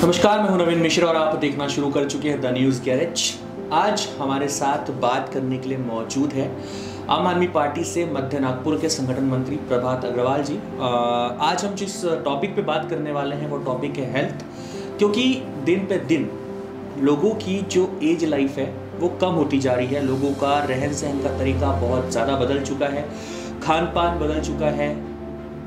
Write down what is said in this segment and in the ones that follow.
नमस्कार, मैं हूं नवीन मिश्रा और आप देखना शुरू कर चुके हैं द न्यूज़ गैरेज। आज हमारे साथ बात करने के लिए मौजूद है आम आदमी पार्टी से मध्य नागपुर के संगठन मंत्री प्रभात अग्रवाल जी। आज हम जिस टॉपिक पे बात करने वाले हैं वो टॉपिक है हेल्थ, क्योंकि दिन पे दिन लोगों की जो एज लाइफ है वो कम होती जा रही है। लोगों का रहन सहन का तरीका बहुत ज़्यादा बदल चुका है, खान पान बदल चुका है,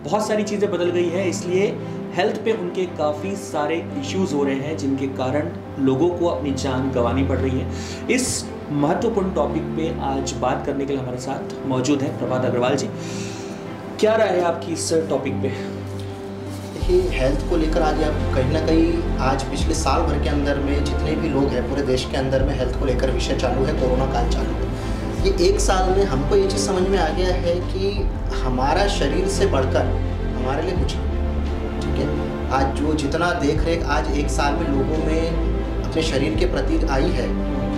बहुत सारी चीज़ें बदल गई है। इसलिए हेल्थ पे उनके काफ़ी सारे इश्यूज़ हो रहे हैं जिनके कारण लोगों को अपनी जान गंवानी पड़ रही है। इस महत्वपूर्ण टॉपिक पे आज बात करने के लिए हमारे साथ मौजूद है प्रभात अग्रवाल जी। क्या राय है आपकी इस टॉपिक पे? देखिए, हेल्थ को लेकर आज आप कहीं ना कहीं आज पिछले साल भर के अंदर में जितने भी लोग हैं पूरे देश के अंदर में हेल्थ को लेकर विषय चालू है, कोरोना काल चालू है। ये एक साल में हमको ये चीज़ समझ में आ गया है कि हमारा शरीर से बढ़कर हमारे लिए कुछ नहीं। ठीक है, आज जो जितना देख रेख आज एक साल में लोगों में अपने शरीर के प्रति आई है,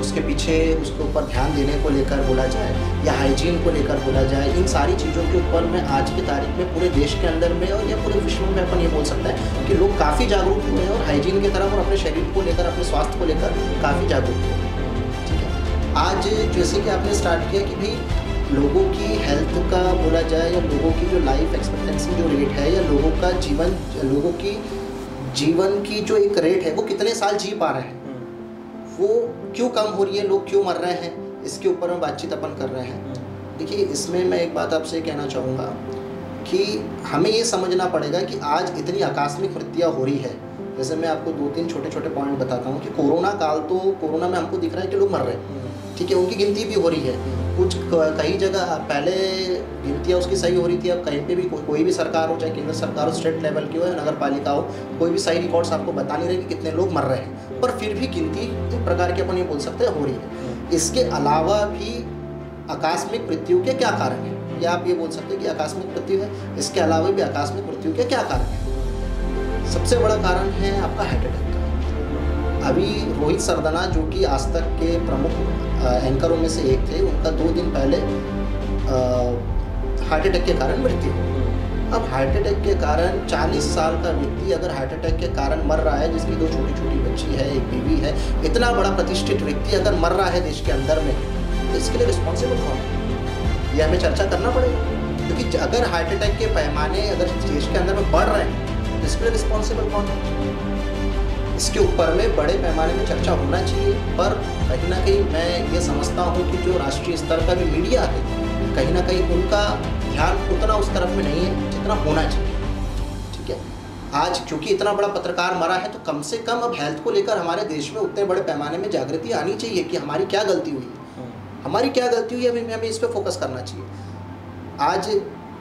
उसके पीछे उसके ऊपर ध्यान देने को लेकर बोला जाए या हाइजीन को लेकर बोला जाए, इन सारी चीज़ों के ऊपर में आज की तारीख में पूरे देश के अंदर में और या पूरे विश्व में अपन ये बोल सकते हैं कि लोग काफ़ी जागरूक हुए हैं और हाइजीन की तरफ और अपने शरीर को लेकर अपने स्वास्थ्य को लेकर काफ़ी जागरूक हुए हैं। ठीक है, आज जैसे कि आपने स्टार्ट किया कि भाई लोगों की हेल्थ का बोला जाए या लोगों की जो लाइफ एक्सपेक्टेंसी जो रेट है या लोगों की जीवन की जो एक रेट है वो कितने साल जी पा रहे हैं, वो क्यों कम हो रही है, लोग क्यों मर रहे हैं, इसके ऊपर में बातचीत अपन कर रहे हैं। देखिए, इसमें मैं एक बात आपसे कहना चाहूँगा कि हमें ये समझना पड़ेगा कि आज इतनी आकस्मिक मृत्युआं हो रही है। जैसे मैं आपको 2-3 छोटे पॉइंट बताता हूँ कि कोरोना में हमको दिख रहा है कि लोग मर रहे हैं। ठीक है, उनकी गिनती भी हो रही है। कुछ कई जगह पहले गिनतियाँ उसकी सही हो रही थी, अब कहीं पे भी कोई भी सरकार हो, चाहे केंद्र सरकार हो, स्टेट लेवल की हो या नगर पालिका हो, कोई भी सही रिकॉर्ड्स आपको बता नहीं रहे कि कितने लोग मर रहे हैं, पर फिर भी गिनती एक प्रकार की अपन ये बोल सकते हैं हो रही है। इसके अलावा भी आकस्मिक मृत्यु के क्या कारण है, या आप ये बोल सकते हैं कि आकस्मिक मृत्यु है, इसके अलावा भी आकस्मिक मृत्यु के क्या कारण है? सबसे बड़ा कारण है आपका हार्ट अटैक का। अभी रोहित सरदाना जो कि आज तक के प्रमुख एंकरों में से एक थे, उनका 2 दिन पहले हार्ट अटैक के कारण मृत्यु। अब हार्ट अटैक के कारण 40 साल का व्यक्ति अगर हार्ट अटैक के कारण मर रहा है, जिसकी 2 छोटी बच्ची है, एक बीवी है, इतना बड़ा प्रतिष्ठित व्यक्ति अगर मर रहा है देश के अंदर में, तो इसके लिए रिस्पॉन्सिबल कौन है, ये हमें चर्चा करना पड़ेगा। क्योंकि अगर हार्ट अटैक के पैमाने अगर देश के अंदर में बढ़ रहे हैं तो इसके लिए रिस्पॉन्सिबल कौन है? इसके ऊपर में बड़े पैमाने में चर्चा होना चाहिए। पर कहीं ना कहीं मैं ये समझता हूँ कि जो राष्ट्रीय स्तर का भी मीडिया है, कहीं ना कहीं उनका ध्यान उतना उस तरफ में नहीं है जितना होना चाहिए। ठीक है, आज क्योंकि इतना बड़ा पत्रकार मरा है तो कम से कम अब हेल्थ को लेकर हमारे देश में उतने बड़े पैमाने में जागृति आनी चाहिए कि हमारी क्या गलती हुई है, हमारी क्या गलती हुई है, हमें इस पर फोकस करना चाहिए। आज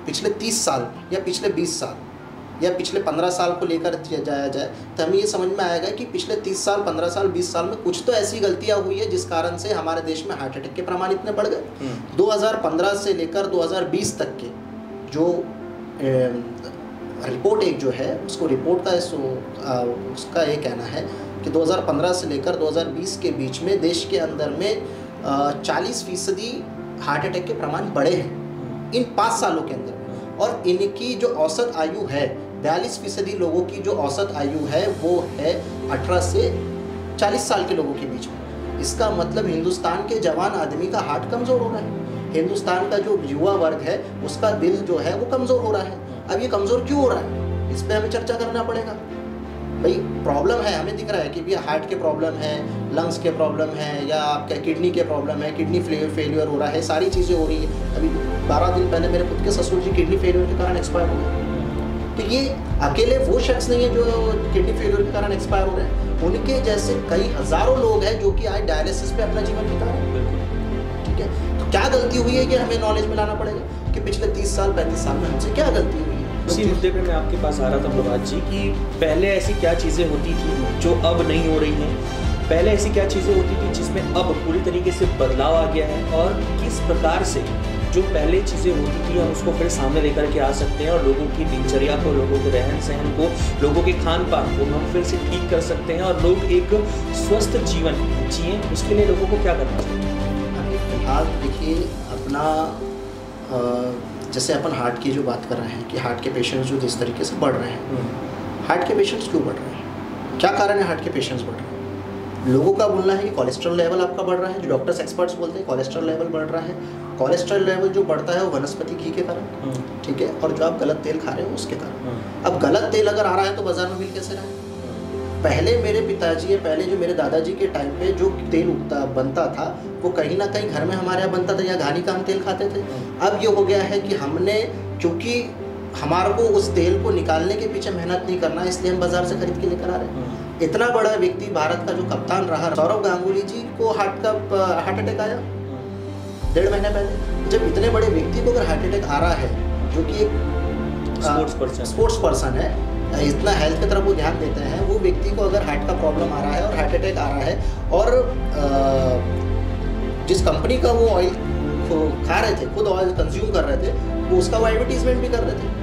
पिछले 30 साल या पिछले 20 साल या पिछले 15 साल को लेकर जाया जाए तो हमें ये समझ में आएगा कि पिछले 30 साल, 15 साल, 20 साल में कुछ तो ऐसी गलतियां हुई है जिस कारण से हमारे देश में हार्ट अटैक के प्रमाण इतने बढ़ गए। 2015 से लेकर 2020 तक के जो रिपोर्ट एक जो है उसको रिपोर्ट का उसका ये कहना है कि 2015 से लेकर 2020 के बीच में देश के अंदर में 40% हार्ट अटैक के प्रमाण बढ़े हैं इन 5 सालों के अंदर। और इनकी जो औसत आयु है 42% लोगों की जो औसत आयु है वो है 18 से 40 साल के लोगों के बीच में। इसका मतलब हिंदुस्तान के जवान आदमी का हार्ट कमज़ोर हो रहा है, हिंदुस्तान का जो युवा वर्ग है उसका दिल जो है वो कमज़ोर हो रहा है। अब ये कमज़ोर क्यों हो रहा है, इस पर हमें चर्चा करना पड़ेगा। भाई प्रॉब्लम है, हमें दिख रहा है कि भैया हार्ट के प्रॉब्लम है, लंग्स के प्रॉब्लम है, या आपका किडनी के प्रॉब्लम है, किडनी फेलियर हो रहा है, सारी चीज़ें हो रही है। अभी 12 दिन पहले मेरे खुद के ससुर जी किडनी फेलियर के कारण एक्सपायर हो गए। तो ये अकेले वो शख्स नहीं है जो किडनी फेलियर के कारण एक्सपायर हो रहे हैं, उनके जैसे कई हज़ारों लोग हैं जो कि आज डायलिसिस पे अपना जीवन बिता रहे हैं। ठीक है, तो क्या गलती हुई है ये हमें नॉलेज में लाना पड़ेगा कि पिछले 30 साल 35 साल में हमसे क्या गलती हुई है। इसी मुद्दे पे मैं आपके पास आ रहा था प्रभात जी कि पहले ऐसी क्या चीज़ें होती थी जो अब नहीं हो रही हैं, पहले ऐसी क्या चीज़ें होती थी जिसमें अब पूरी तरीके से बदलाव आ गया है, और किस प्रकार से जो पहले चीज़ें होती थी हम उसको फिर सामने लेकर के आ सकते हैं और लोगों की दिनचर्या को, लोगों के रहन सहन को, लोगों के खान पान को हम फिर से ठीक कर सकते हैं और लोग एक स्वस्थ जीवन जिए। उसके लिए लोगों को क्या करना चाहिए? अभी फिलहाल देखिए अपना जैसे अपन हार्ट की जो बात कर रहे हैं कि हार्ट के पेशेंट्स जो जिस तरीके से बढ़ रहे हैं, हार्ट के पेशेंट्स क्यों बढ़ रहे हैं? क्या कारण है हार्ट के पेशेंट्स बढ़ रहे हैं? लोगों का बोलना है कि कोलेस्ट्रॉल लेवल आपका बढ़ रहा है, जो डॉक्टर्स एक्सपर्ट्स बोलते हैं कोलेस्ट्रॉल लेवल बढ़ रहा है। कोलेस्ट्रॉल लेवल जो बढ़ता है वो वनस्पति घी के कारण, ठीक है, और जो आप गलत तेल खा रहे हो उसके कारण। अब गलत तेल अगर आ रहा है तो बाजार में मिल कैसे रहा है? पहले मेरे पिताजी या पहले जो मेरे दादाजी के टाइम पे जो तेल बनता था वो कहीं ना कहीं घर में हमारे यहाँ बनता था, या घानी का हम तेल खाते थे। अब ये हो गया है कि हमने, क्योंकि हमारे को उस तेल को निकालने के पीछे मेहनत नहीं करना, इसलिए हम बाजार से खरीद के लेकर आ रहे हैं। इतना बड़ा व्यक्ति भारत का जो कप्तान रहा, सौरव गांगुली जी को हार्ट अटैक आया 1.5 महीने पहले। जब इतने बड़े व्यक्ति को अगर हार्ट अटैक आ रहा है, जो कि एक स्पोर्ट्स पर्सन है, इतना हेल्थ की तरफ वो ध्यान देते हैं, वो व्यक्ति को अगर हार्ट का प्रॉब्लम आ रहा है और हार्ट अटैक आ रहा है, और जिस कंपनी का वो ऑयल खा रहे थे, खुद ऑयल कंज्यूम कर रहे थे, वो उसका वो एडवर्टीजमेंट भी कर रहे थे।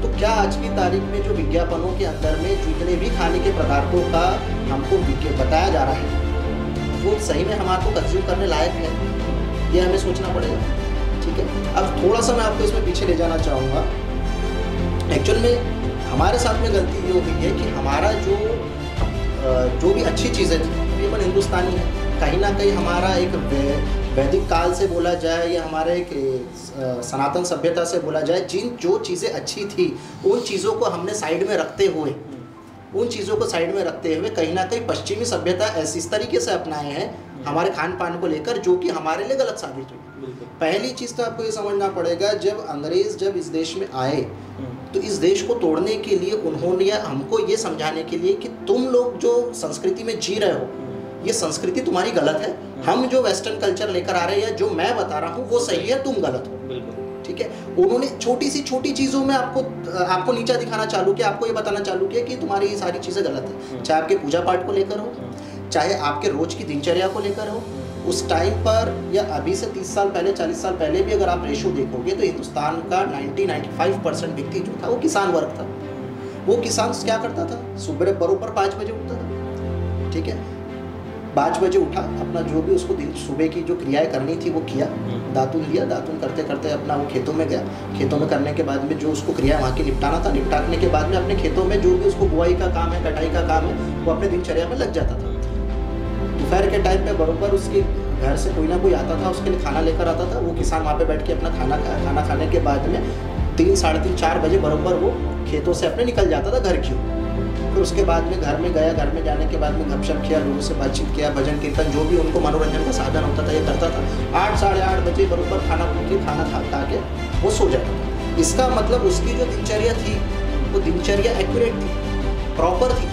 तो क्या आज की तारीख में जो विज्ञापनों के अंदर में जितने भी खाने के पदार्थों का हमको बताया जा रहा है वो सही में हमारे को कंज्यूम करने लायक है, ये हमें सोचना पड़ेगा, ठीक है। अब थोड़ा सा मैं आपको इसमें पीछे ले जाना चाहूँगा। एक्चुअल में हमारे साथ में गलती ये हुई है कि हमारा जो भी अच्छी चीज़ें थी, अभी अपन हिंदुस्तानी है, कहीं ना कहीं हमारा एक वैदिक काल से बोला जाए या हमारे एक सनातन सभ्यता से बोला जाए, जो चीज़ें अच्छी थी उन चीज़ों को हमने साइड में रखते हुए कहीं ना कहीं पश्चिमी सभ्यता इस तरीके से अपनाए हैं हमारे खान पान को लेकर, जो कि हमारे लिए गलत साबित हुई। पहली चीज़ तो आपको ये समझना पड़ेगा, जब अंग्रेज़ जब इस देश में आए तो इस देश को तोड़ने के लिए उन्होंने हमको ये समझाने के लिए कि तुम लोग जो संस्कृति में जी रहे हो, ये संस्कृति तुम्हारी गलत है, हम जो वेस्टर्न कल्चर लेकर आ रहे हैं, जो मैं बता रहा हूँ वो सही है, तुम गलत हो, ठीक है। उन्होंने छोटी चीज़ों में आपको नीचा दिखाना चालू किया, आपको ये बताना चालू किया कि तुम्हारी ये सारी चीज़ें गलत है, चाहे आपके पूजा पाठ को लेकर हो, चाहे आपके रोज की दिनचर्या को लेकर हो। उस टाइम पर या अभी से 30 साल पहले, 40 साल पहले भी अगर आप रेशो देखोगे तो हिंदुस्तान का 90-95% व्यक्ति जो था वो किसान वर्ग था। वो किसान क्या करता था, सुबह बरोबर 5 बजे उठता था, ठीक है, 5 बजे उठा, अपना जो भी उसको दिन सुबह की जो क्रियाएं करनी थी वो किया, दातुन लिया, दातुन करते करते अपना वो खेतों में गया, खेतों में करने के बाद में जो उसको क्रिया वहाँ की निपटाना था, निपटाने के बाद में अपने खेतों में जो भी उसको बुआई का काम है, कटाई का काम है, वो अपने दिनचर्या में लग जाता था। दोपहर के टाइम पे बरोबर उसके घर से कोई ना कोई आता था, उसके लिए खाना लेकर आता था, वो किसान वहाँ पे बैठ के अपना खाना खाने के बाद में 3, साढ़े 3, 4 बजे बरोबर वो खेतों से अपने निकल जाता था घर की। फिर उसके बाद में घर में गया, घर में जाने के बाद में गपशप किया, लोगों से बातचीत किया, भजन कीर्तन जो भी उनको मनोरंजन का साधन होता था ये करता था। 8, साढ़े 8 बजे बरोबर खाना खा के वो सो जाता था। इसका मतलब उसकी जो दिनचर्या थी वो दिनचर्या एक्यूरेट थी, प्रॉपर थी।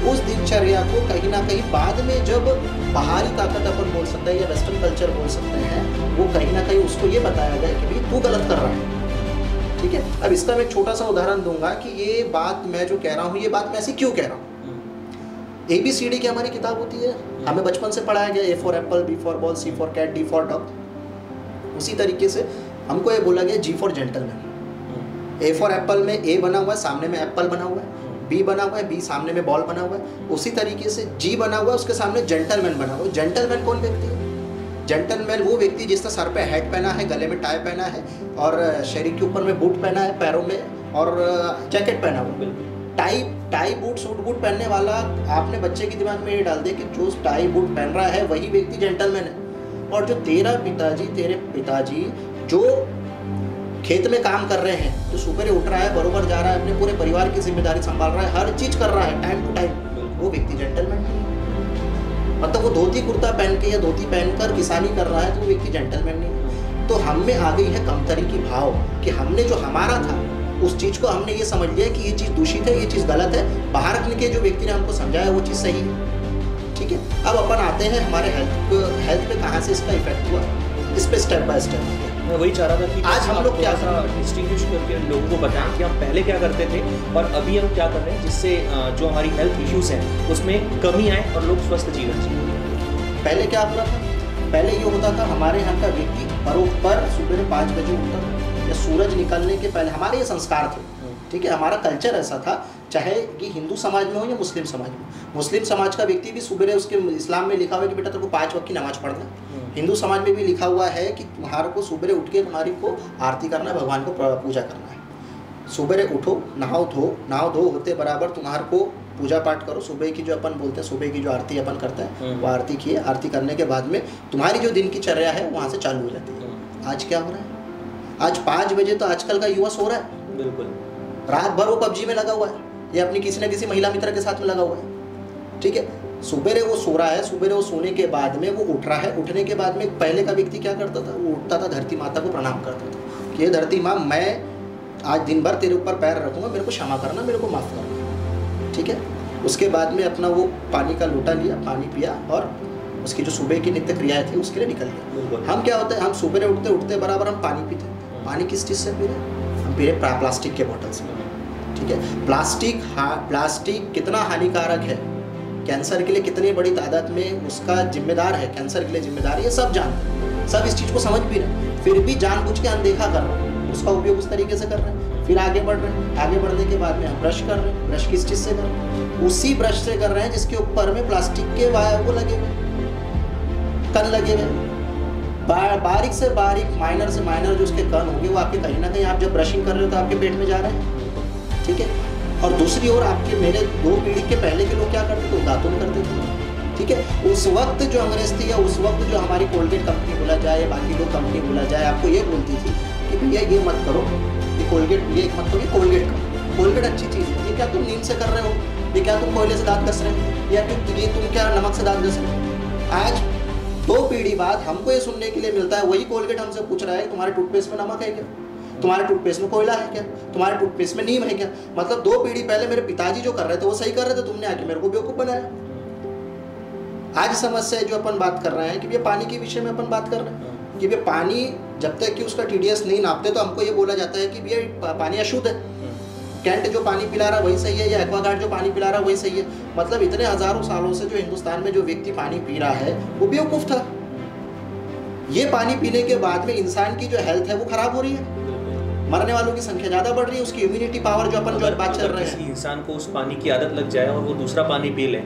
उस दिनचर्या को कहीं ना कहीं बाद में जब बाहरी ताकत अपन बोल सकते हैं या वेस्टर्न कल्चर बोल सकते हैं, वो कहीं ना कहीं उसको ये बताया गया कि भाई तू गलत कर रहा है, ठीक है। अब इसका मैं एक छोटा सा उदाहरण दूंगा कि ये बात मैं जो कह रहा हूँ, ये बात मैं ऐसी क्यों कह रहा हूँ। ABCD की हमारी किताब होती है, हमें बचपन से पढ़ाया गया, A for apple, B for ball, C for cat, D for dog. उसी तरीके से हमको ये बोला गया G for gentleman. A for apple में A बना हुआ है, सामने में एप्पल बना हुआ है, B बना हुआ है, B सामने में बॉल बना हुआ है। उसी तरीके से G बना हुआ है, उसके सामने जेंटलमैन बना हुआ है। जेंटलमैन कौन व्यक्ति है? जेंटलमैन वो व्यक्ति जिसने सर पे हैट पहना है, गले में टाई पहना है और शरीर के ऊपर में बूट पहना है, पैरों में और जैकेट पहना हुआ है। टाई बूट, सूट बूट पहनने वाला, आपने बच्चे के दिमाग में ये डाल दे कि जो टाई बूट पहन रहा है वही व्यक्ति जेंटलमैन है। और जो तेरे पिताजी जो खेत में काम कर रहे हैं, जो सुबह उठ रहा है, बरोबर जा रहा है, अपने पूरे परिवार की जिम्मेदारी संभाल रहा है, हर चीज कर रहा है टाइम टू टाइम, वो व्यक्ति जेंटलमैन नहीं है। मतलब वो धोती कुर्ता पहन के या धोती पहनकर किसानी कर रहा है तो वो व्यक्ति जेंटलमैन नहीं है। तो हम में आ गई है कमतरी की भाव कि हमने जो हमारा था उस चीज को हमने ये समझ लिया कि ये चीज दूषित है, ये चीज गलत है। बाहर के जो व्यक्ति ने हमको समझाया वो चीज सही है, ठीक है। अब अपन आते हैं हमारे हेल्थ पे कहाँ से इसका इफेक्ट हुआ, इस पे स्टेप बाय स्टेप मैं वही चाह रहा था कि आज हम लोग क्या डिस्टिंग्विश करके लोगों को बताएं कि हम पहले क्या करते थे और अभी हम क्या कर रहे हैं, जिससे जो हमारी हेल्थ इश्यूज हैं उसमें कमी आए और लोग स्वस्थ जीवन जिए। पहले क्या होता था? पहले ये होता था हमारे यहाँ का व्यक्ति बरोबर सुबह 5 बजे उठता था या सूरज निकलने के पहले, हमारे ये संस्कार थे, ठीक है। हमारा कल्चर ऐसा था, चाहे कि हिंदू समाज में हो या मुस्लिम समाज में। मुस्लिम समाज का व्यक्ति भी सुबह, उसके इस्लाम में लिखा हुआ है कि बेटा तेरे को 5 वक्त की नमाज पढ़ना है। हिंदू समाज में भी लिखा हुआ है कि तुम्हारे को सुबह उठ के तुम्हारी को आरती करना है, भगवान को पूजा करना है। सुबह उठो, नहाओ धो होते बराबर तुम्हारे को पूजा पाठ करो। सुबह की जो अपन बोलते हैं, सुबह की जो आरती अपन करते हैं वो आरती किए। आरती करने के बाद में तुम्हारी जो दिन की चर्या है वहाँ से चालू हो जाती है। आज क्या हो रहा है? आज 5 बजे तो आजकल का युवा सो रहा है, बिल्कुल रात भर वो पबजी में लगा हुआ है या अपनी किसी न किसी महिला मित्र के साथ में लगा हुआ है। ठीक है, सुबह वो सो रहा है, सुबह वो सोने के बाद में वो उठ रहा है। उठने के बाद में पहले का व्यक्ति क्या करता था? वो उठता था, धरती माता को प्रणाम करता था कि ये धरती माँ, मैं आज दिन भर तेरे ऊपर पैर रखूँगा, मेरे को क्षमा करना, मेरे को माफ़ करना। ठीक है, उसके बाद में अपना वो पानी का लोटा लिया, पानी पिया और उसकी जो सुबह की नित्य क्रियाएं थी उसके लिए निकल गया। हम क्या होता है, हम सुबह उठते बराबर हम पानी पीते हैं। पानी किस चीज़ से पी रहे हैं? हम पी रहे प्लास्टिक के बॉटल से। ठीक है, प्लास्टिक कितना हानिकारक है, कैंसर के लिए कितनी बड़ी तादाद में उसका जिम्मेदार है, कैंसर के लिए जिम्मेदार है, ये सब जानते हैं, सब इस चीज़ को समझ भी रहे हैं, फिर भी जानबूझ के अनदेखा कर रहे हैं, उसका उपयोग उस तरीके से कर रहे हैं। फिर आगे बढ़ रहे हैं, आगे बढ़ने के बाद में हम ब्रश कर रहे हैं। ब्रश किस चीज़ से कर रहे हैं? उसी ब्रश से कर रहे हैं जिसके ऊपर में प्लास्टिक के वायर वो लगे हुए, कण लगे हुए। बारीक से बारीक, माइनर से माइनर जो उसके कण होंगे वो आपके कहीं ना कहीं, आप जब ब्रशिंग कर रहे हो तो आपके पेट में जा रहे हैं। ठीक है, और दूसरी ओर आपके मेरे 2 पीढ़ी के पहले के लोग क्या करते थे? दांतों में करते थे। ठीक है, उस वक्त जो अंग्रेज थी या उस वक्त जो हमारी कोलगेट कंपनी बोला जाए या बाकी लोग कंपनी बोला जाए, आपको ये बोलती थी कि भैया ये मत करो, ये कोलगेट, ये मत करो, ये कोलगेट करो। कोलगेट अच्छी चीज़ है। ये क्या तुम नीम से कर रहे हो? ये क्या तुम कोयले से दांत घस रहे हो? या ये तुम क्या नमक से दांत घस रहे हो? आज 2 पीढ़ी बाद हमको ये सुनने के लिए मिलता है, वही कोलगेट हमसे पूछ रहा है तुम्हारे टूथपेस्ट में नमक है क्या, तुम्हारे टूथपेस्ट में कोयला है क्या, तुम्हारे टूथपेस्ट में नीम है क्या। मतलब 2 पीढ़ी पहले मेरे पिताजी जो कर रहे थे वो सही कर रहे थे, तुमने आके मेरे को बेवकूफ़ बनाया। आज समस्या जो अपन बात कर रहे हैं कि ये पानी के विषय में अपन बात कर रहे हैं कि ये पानी जब तक कि उसका TDS नहीं नापते तो हमको ये बोला जाता है कि ये पानी अशुद्ध है। कैंट जो पानी पिला रहा वही सही है, या एक्वागार्ड जो पानी पिला रहा वही सही है। मतलब इतने हजारों सालों से जो हिंदुस्तान में जो व्यक्ति पानी पी रहा है वो बेवकूफ़ था। ये पानी पीने के बाद में इंसान की जो हेल्थ है वो खराब हो रही है, मरने वालों की संख्या ज़्यादा बढ़ रही है, उसकी इम्यूनिटी पावर जो अपन जो बात चल रहे हैं। किसी इंसान को उस पानी की आदत लग जाए और वो दूसरा पानी पी ले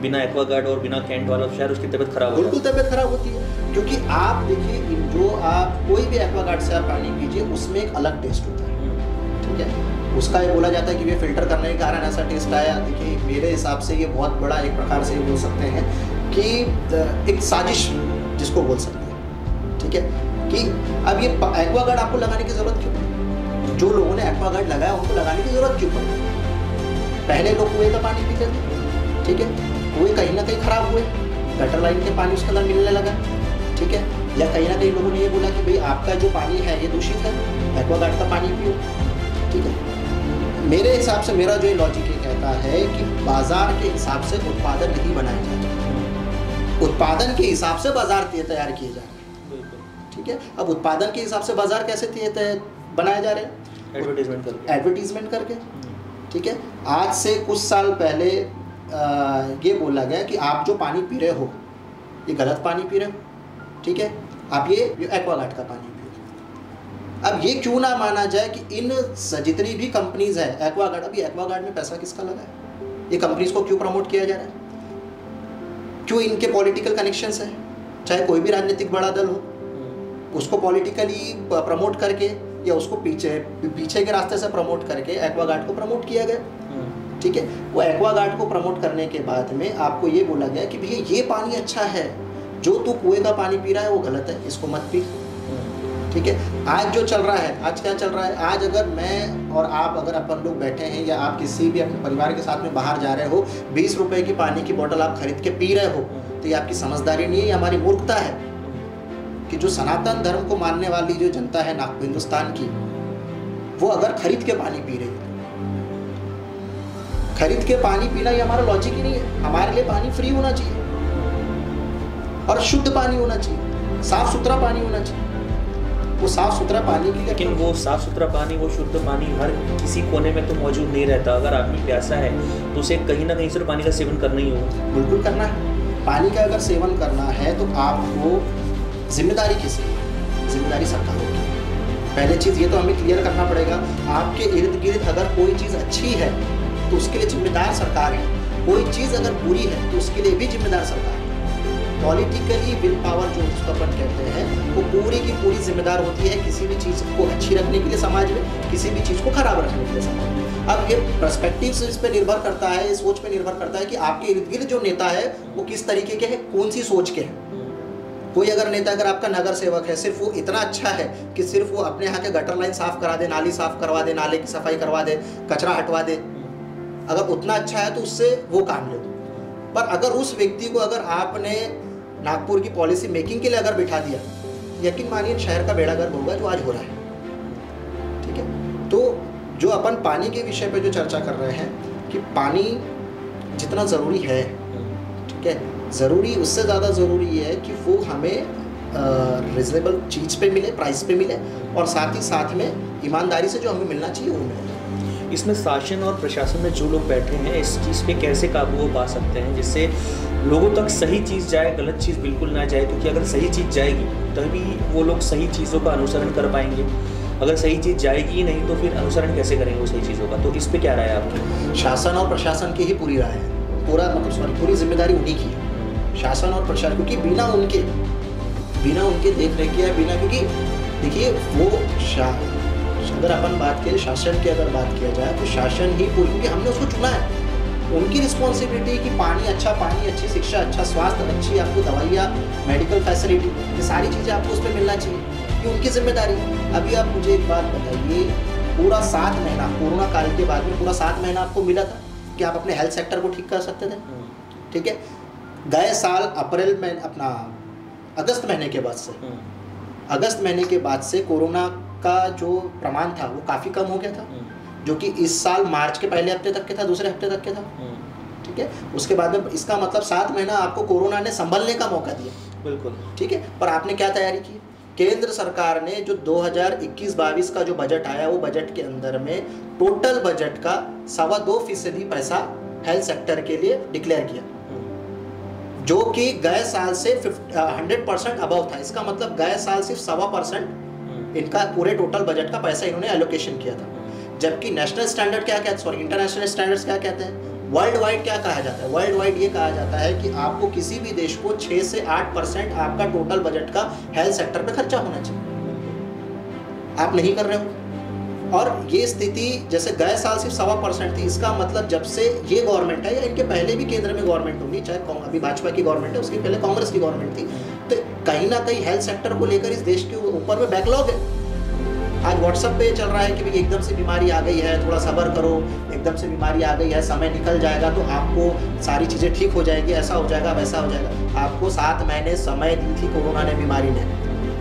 बिना एक्वागार्ड और बिना कैंट वाला, शायद उसकी तबीयत खराब हो जाए। बिल्कुल तबीयत खराब होती है, क्योंकि आप देखिए जो आप कोई भी एक्वागार्ड से आप पानी पीजिए उसमें एक अलग टेस्ट होता है। ठीक है, उसका ये बोला जाता है कि ये फिल्टर करने के कारण ऐसा टेस्ट आया। देखिए मेरे हिसाब से ये बहुत बड़ा एक प्रकार से बोल सकते हैं कि एक साजिश जिसको बोल सकते हैं। ठीक है, कि अब ये एक्वागार्ड आपको लगाने की ज़रूरत क्यों? जो लोगों ने एक्वागार्ड लगाया उनको लगाने की ज़रूरत क्यों पड़ी? पहले लोग कुएं का पानी पीते थे। ठीक है, कुएं कहीं ना कहीं ख़राब हुए, गटर लाइन के पानी उसके अंदर मिलने लगा। ठीक है, या कहीं ना कहीं लोगों ने ये बोला कि भाई आपका जो पानी है ये दूषित है, एक्वागार्ड का पानी पियो। ठीक है, मेरे हिसाब से मेरा जो ये लॉजिक ये कहता है कि बाजार के हिसाब से उत्पादन नहीं बनाया जाता, उत्पादन के हिसाब से बाजार तैयार किए जा रहे हैं। ठीक है, अब उत्पादन के हिसाब से बाजार कैसे बनाए जा रहे हैं? एडवर्टीजमेंट करके। ठीक है, आज से कुछ साल पहले ये बोला गया कि आप जो पानी पी रहे हो ये गलत पानी पी रहे हो। ठीक है, आप ये एक्वागार्ड का पानी पियो। अब ये क्यों ना माना जाए कि इन जितनी भी कंपनीज है एक्वागार्ड, अभी एक्वागार्ड में पैसा किसका लगा है? ये कंपनीज को क्यों प्रमोट किया जा रहा है? क्यों? इनके पॉलिटिकल कनेक्शंस है, चाहे कोई भी राजनीतिक बड़ा दल हो, उसको पॉलिटिकली प्रमोट करके या उसको पीछे के रास्ते से प्रमोट करके एक्वागार्ड को प्रमोट किया गया। ठीक है, वो एक्वागार्ड को प्रमोट करने के बाद में आपको ये बोला गया कि भैया ये पानी अच्छा है, जो तू कुएं का पानी पी रहा है वो गलत है, इसको मत पी। ठीक है, आज जो चल रहा है, आज क्या चल रहा है? आज अगर मैं और आप, अगर अपन लोग बैठे हैं या आप किसी भी अपने परिवार के साथ में बाहर जा रहे हो, 20 रुपए की पानी की बोतल आप खरीद के पी रहे हो, तो ये आपकी समझदारी नहीं है, ये हमारी मूर्खता है कि जो सनातन धर्म को मानने वाली जो जनता है ना हिंदुस्तान की, वो अगर खरीद के पानी पी रही है, खरीद के पानी पीना ये हमारा लॉजिक ही नहीं है। हमारे लिए पानी फ्री होना चाहिए और शुद्ध पानी होना चाहिए, साफ सुथरा पानी होना चाहिए। वो साफ सुथरा पानी की, लेकिन वो साफ सुथरा पानी, वो शुद्ध पानी हर किसी कोने में तो मौजूद नहीं रहता। अगर आदमी प्यासा है तो उसे कहीं ना कहीं से पानी का सेवन करना ही होगा। बिल्कुल करना है। पानी का अगर सेवन करना है तो आपको जिम्मेदारी किसकी है? जिम्मेदारी सरकार की। पहले चीज़ ये तो हमें क्लियर करना पड़ेगा, आपके इर्द गिर्द अगर कोई चीज़ अच्छी है तो उसके लिए जिम्मेदार सरकार है, कोई चीज़ अगर बुरी है तो उसके लिए भी जिम्मेदार सरकार है। पॉलिटिकली विल पावर जो उसको अपन कहते हैं वो पूरी की पूरी जिम्मेदार होती है किसी भी चीज़ को अच्छी रखने के लिए समाज में, किसी भी चीज़ को खराब रखने के लिए समाज में। अब ये पर्सपेक्टिव से इस पर निर्भर करता है, इस सोच पे निर्भर करता है कि आपके इर्द गिर्द जो नेता है वो किस तरीके के हैं, कौन सी सोच के हैं। कोई अगर नेता अगर आपका नगर सेवक है, सिर्फ वो इतना अच्छा है कि सिर्फ वो अपने यहाँ के गटर लाइन साफ करा दे, नाली साफ करवा दे, नाले की सफाई करवा दे, कचरा हटवा दे, अगर उतना अच्छा है तो उससे वो काम लो। पर अगर उस व्यक्ति को अगर आपने नागपुर की पॉलिसी मेकिंग के लिए अगर बिठा दिया, यकीन मानिए शहर का बेड़ा गर्क होगा जो आज हो रहा है। ठीक है, तो जो अपन पानी के विषय पे जो चर्चा कर रहे हैं कि पानी जितना ज़रूरी है, ठीक है, ज़रूरी उससे ज़्यादा ज़रूरी ये है कि वो हमें रिजनेबल चीज़ पे मिले, प्राइस पे मिले, और साथ ही साथ में ईमानदारी से जो हमें मिलना चाहिए वो मिले। इसमें शासन और प्रशासन में जो लोग बैठे हैं इस चीज़ पे कैसे काबू वो पा सकते हैं जिससे लोगों तक सही चीज़ जाए, गलत चीज़ बिल्कुल ना जाए? क्योंकि अगर सही चीज़ जाएगी तभी वो लोग सही चीज़ों का अनुसरण कर पाएंगे, अगर सही चीज़ जाएगी ही नहीं तो फिर अनुसरण कैसे करेंगे वो सही चीज़ों का? तो इस पे क्या राय है आपकी? शासन और प्रशासन की ही पूरी राय है, पूरी जिम्मेदारी उन्हीं की है, शासन और प्रशासन, क्योंकि बिना उनके देख रेख किया, बिना, क्योंकि देखिए वो अगर अपन बात करें शासन की, अगर बात किया जाए तो शासन ही पूरी, क्योंकि हमने उसको चुना है, उनकी रिस्पॉन्सिबिलिटी कि पानी, अच्छी शिक्षा, अच्छा स्वास्थ्य, अच्छी आपको दवाइयाँ, मेडिकल फैसिलिटी, ये सारी चीज़ें आपको उस पर मिलना चाहिए, ये उनकी जिम्मेदारी। अभी आप मुझे एक बात बताइए, पूरा 7 महीना कोरोना काल के बाद में पूरा 7 महीना आपको मिला था कि आप अपने हेल्थ सेक्टर को ठीक कर सकते थे? ठीक है, गए साल अप्रैल में अगस्त महीने के बाद से कोरोना का जो प्रमाण था वो काफ़ी कम हो गया था, जो कि इस साल मार्च के पहले हफ्ते तक के था, दूसरे हफ्ते तक के था। ठीक है, उसके बाद में इसका मतलब 7 महीना आपको कोरोना ने संभलने का मौका दिया। बिल्कुल ठीक है, पर आपने क्या तैयारी की? केंद्र सरकार ने जो 2021-22 का जो बजट आया, वो बजट के अंदर में टोटल बजट का 2.25% पैसा हेल्थ सेक्टर के लिए डिक्लेयर किया, जो कि गए साल से 100% अबव था। इसका मतलब गए साल सिर्फ 1.25% इनका पूरे टोटल बजट का पैसा इन्होंने एलोकेशन किया था। जबकि नेशनल स्टैंडर्ड क्या कहते हैं, इंटरनेशनल स्टैंडर्ड्स क्या कहते हैं, वर्ल्ड वाइड क्या कहा जाता है? वर्ल्ड वाइड ये कहा जाता है कि आपको किसी भी देश को 6 से 8% आपका टोटल बजट का हेल्थ सेक्टर पे खर्चा होना चाहिए। आप नहीं कर रहे हो, और ये स्थिति जैसे गए साल सिर्फ 1.25% थी। इसका मतलब जब से ये गवर्नमेंट है, या इनके पहले भी केंद्र में गवर्नमेंट होगी, चाहे अभी भाजपा की गवर्नमेंट है, उसके पहले कांग्रेस की गवर्नमेंट थी, तो कहीं ना कहीं हेल्थ सेक्टर को लेकर इस देश के ऊपर में बैकलॉग है। आज व्हाट्सएप पे चल रहा है कि भाई एकदम से बीमारी आ गई है, थोड़ा सब्र करो, एकदम से बीमारी आ गई है, समय निकल जाएगा तो आपको सारी चीज़ें ठीक हो जाएगी, ऐसा हो जाएगा, वैसा हो जाएगा। आपको 7 महीने समय दी थी कोरोना ने, बीमारी ने।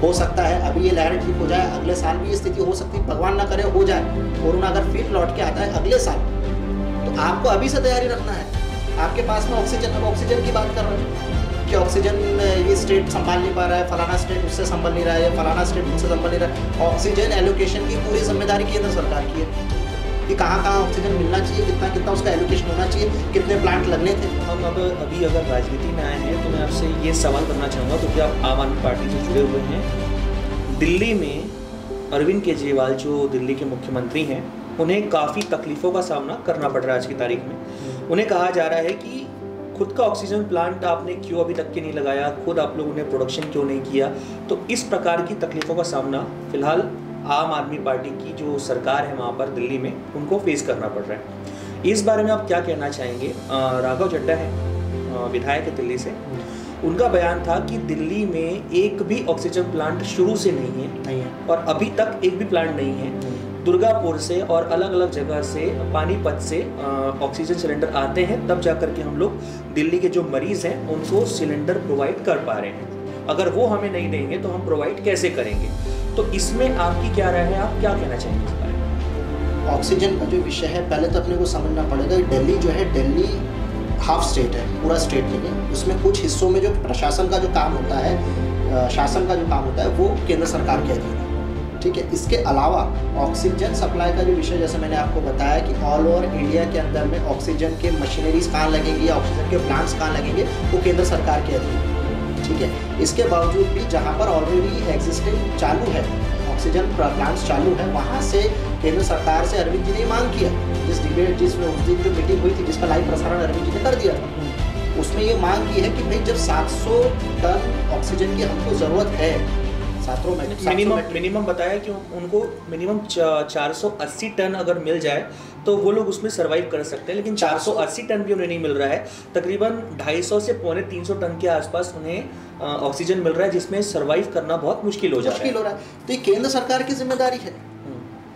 हो सकता है अभी ये लहर ठीक हो जाए, अगले साल भी ये स्थिति हो सकती है, भगवान ना करे हो जाए, कोरोना अगर फिर लौट के आता है अगले साल, तो आपको अभी से तैयारी रखना है। आपके पास में ऑक्सीजन, अब ऑक्सीजन की बात कर रहे हैं कि ऑक्सीजन ये स्टेट संभाल नहीं पा रहा है, फलाना स्टेट उससे संभल नहीं रहा है, फलाना स्टेट उससे संभल नहीं रहा है। ऑक्सीजन एलोकेशन की पूरी जिम्मेदारी केंद्र सरकार की है कि कहाँ ऑक्सीजन मिलना चाहिए, कितना उसका एलोकेशन होना चाहिए, कितने प्लांट लगने थे। हम अभी अगर राजनीति में आए हैं तो मैं आपसे ये सवाल करना चाहूँगा, क्योंकि आप आम आदमी पार्टी से जुड़े हुए हैं। दिल्ली में अरविंद केजरीवाल जो दिल्ली के मुख्यमंत्री हैं, उन्हें काफ़ी तकलीफ़ों का सामना करना पड़ रहा है आज की तारीख में। उन्हें कहा जा रहा है कि खुद का ऑक्सीजन प्लांट आपने क्यों अभी तक के नहीं लगाया, खुद आप लोगों ने प्रोडक्शन क्यों नहीं किया। तो इस प्रकार की तकलीफ़ों का सामना फिलहाल आम आदमी पार्टी की जो सरकार है वहाँ पर दिल्ली में उनको फेस करना पड़ रहा है। इस बारे में आप क्या कहना चाहेंगे? राघव चड्ढा है विधायक है दिल्ली से, उनका बयान था कि दिल्ली में एक भी ऑक्सीजन प्लांट शुरू से नहीं है और अभी तक एक भी प्लांट नहीं है। दुर्गापुर से और अलग अलग जगह से, पानीपत से ऑक्सीजन सिलेंडर आते हैं, तब जाकर के हम लोग दिल्ली के जो मरीज़ हैं उनको सिलेंडर प्रोवाइड कर पा रहे हैं। अगर वो हमें नहीं देंगे तो हम प्रोवाइड कैसे करेंगे? तो इसमें आपकी क्या राय है, आप क्या कहना चाहेंगे इस बारे में? ऑक्सीजन का जो विषय है, पहले तो अपने को समझना पड़ेगा। दिल्ली जो है, दिल्ली हाफ स्टेट है, पूरा स्टेट नहीं है। उसमें कुछ हिस्सों में जो प्रशासन का जो काम होता है, शासन का जो काम होता है, वो केंद्र सरकार के अधीन है। ठीक है, इसके अलावा ऑक्सीजन सप्लाई का जो विषय, जैसे मैंने आपको बताया कि ऑल ओवर इंडिया के अंदर में ऑक्सीजन के मशीनरीज कहाँ लगेंगी या ऑक्सीजन के प्लांट्स कहाँ लगेंगे, वो केंद्र सरकार के अधीन है। ठीक है, इसके बावजूद भी जहाँ पर ऑलरेडी एग्जिस्टिंग चालू है, ऑक्सीजन प्लांट्स चालू है, वहाँ से केंद्र सरकार से अरविंद जी ने मांग किया, जिस डिबेट जिसमें उस दिन जो मीटिंग हुई थी जिसका लाइव प्रसारण अरविंद जी ने कर दिया था, उसमें ये मांग की है कि भाई जब 700 टन ऑक्सीजन की हमको ज़रूरत है, मिनिमम बताया कि उनको मिनिमम 480 टन अगर मिल जाए तो वो लोग उसमें सरवाइव कर सकते हैं, लेकिन 480 टन भी उन्हें नहीं मिल रहा है। तकरीबन 250 से पौने 300 टन के आसपास उन्हें ऑक्सीजन मिल रहा है, जिसमें सरवाइव करना बहुत मुश्किल हो रहा है। तो ये केंद्र सरकार की जिम्मेदारी है।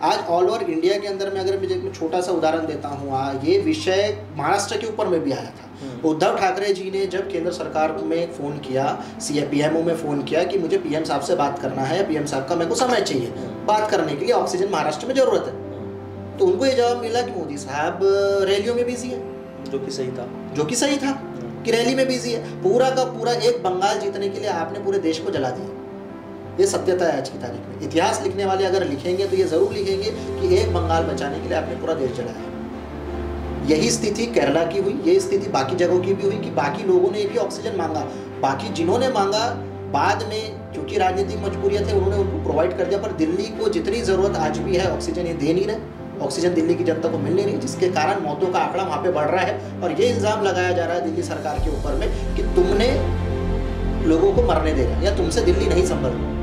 आज ऑल ओवर इंडिया के अंदर में अगर मैं छोटा सा उदाहरण देता हूँ, ये विषय महाराष्ट्र के ऊपर में भी आया था। उद्धव ठाकरे जी ने जब केंद्र सरकार में फ़ोन किया, पीएमओ में फ़ोन किया कि मुझे पीएम साहब से बात करना है, पीएम साहब का मेरे को समय चाहिए बात करने के लिए, ऑक्सीजन महाराष्ट्र में ज़रूरत है, तो उनको ये जवाब मिला कि मोदी साहब रैलियों में बिजी है, जो कि सही था कि रैली में बिजी है। पूरा का पूरा एक बंगाल जीतने के लिए आपने पूरे देश को जला दिया। ये सत्यता है आज की तारीख में। इतिहास लिखने वाले अगर लिखेंगे तो ये ज़रूर लिखेंगे कि एक बंगाल बचाने के लिए आपने पूरा देश जलाया। यही स्थिति केरला की हुई, यही स्थिति बाकी जगहों की भी हुई कि बाकी लोगों ने भी ऑक्सीजन मांगा, बाकी जिन्होंने मांगा बाद में क्योंकि राजनीतिक मजबूरियाँ थे उन्होंने उनको प्रोवाइड कर दिया, पर दिल्ली को जितनी ज़रूरत आज भी है ऑक्सीजन ये दे नहीं रहे, ऑक्सीजन दिल्ली की जनता को मिल नहीं रही, जिसके कारण मौतों का आंकड़ा वहाँ पे बढ़ रहा है। और ये इल्ज़ाम लगाया जा रहा है दिल्ली सरकार के ऊपर में कि तुमने लोगों को मरने देगा या तुमसे दिल्ली नहीं संभल रही।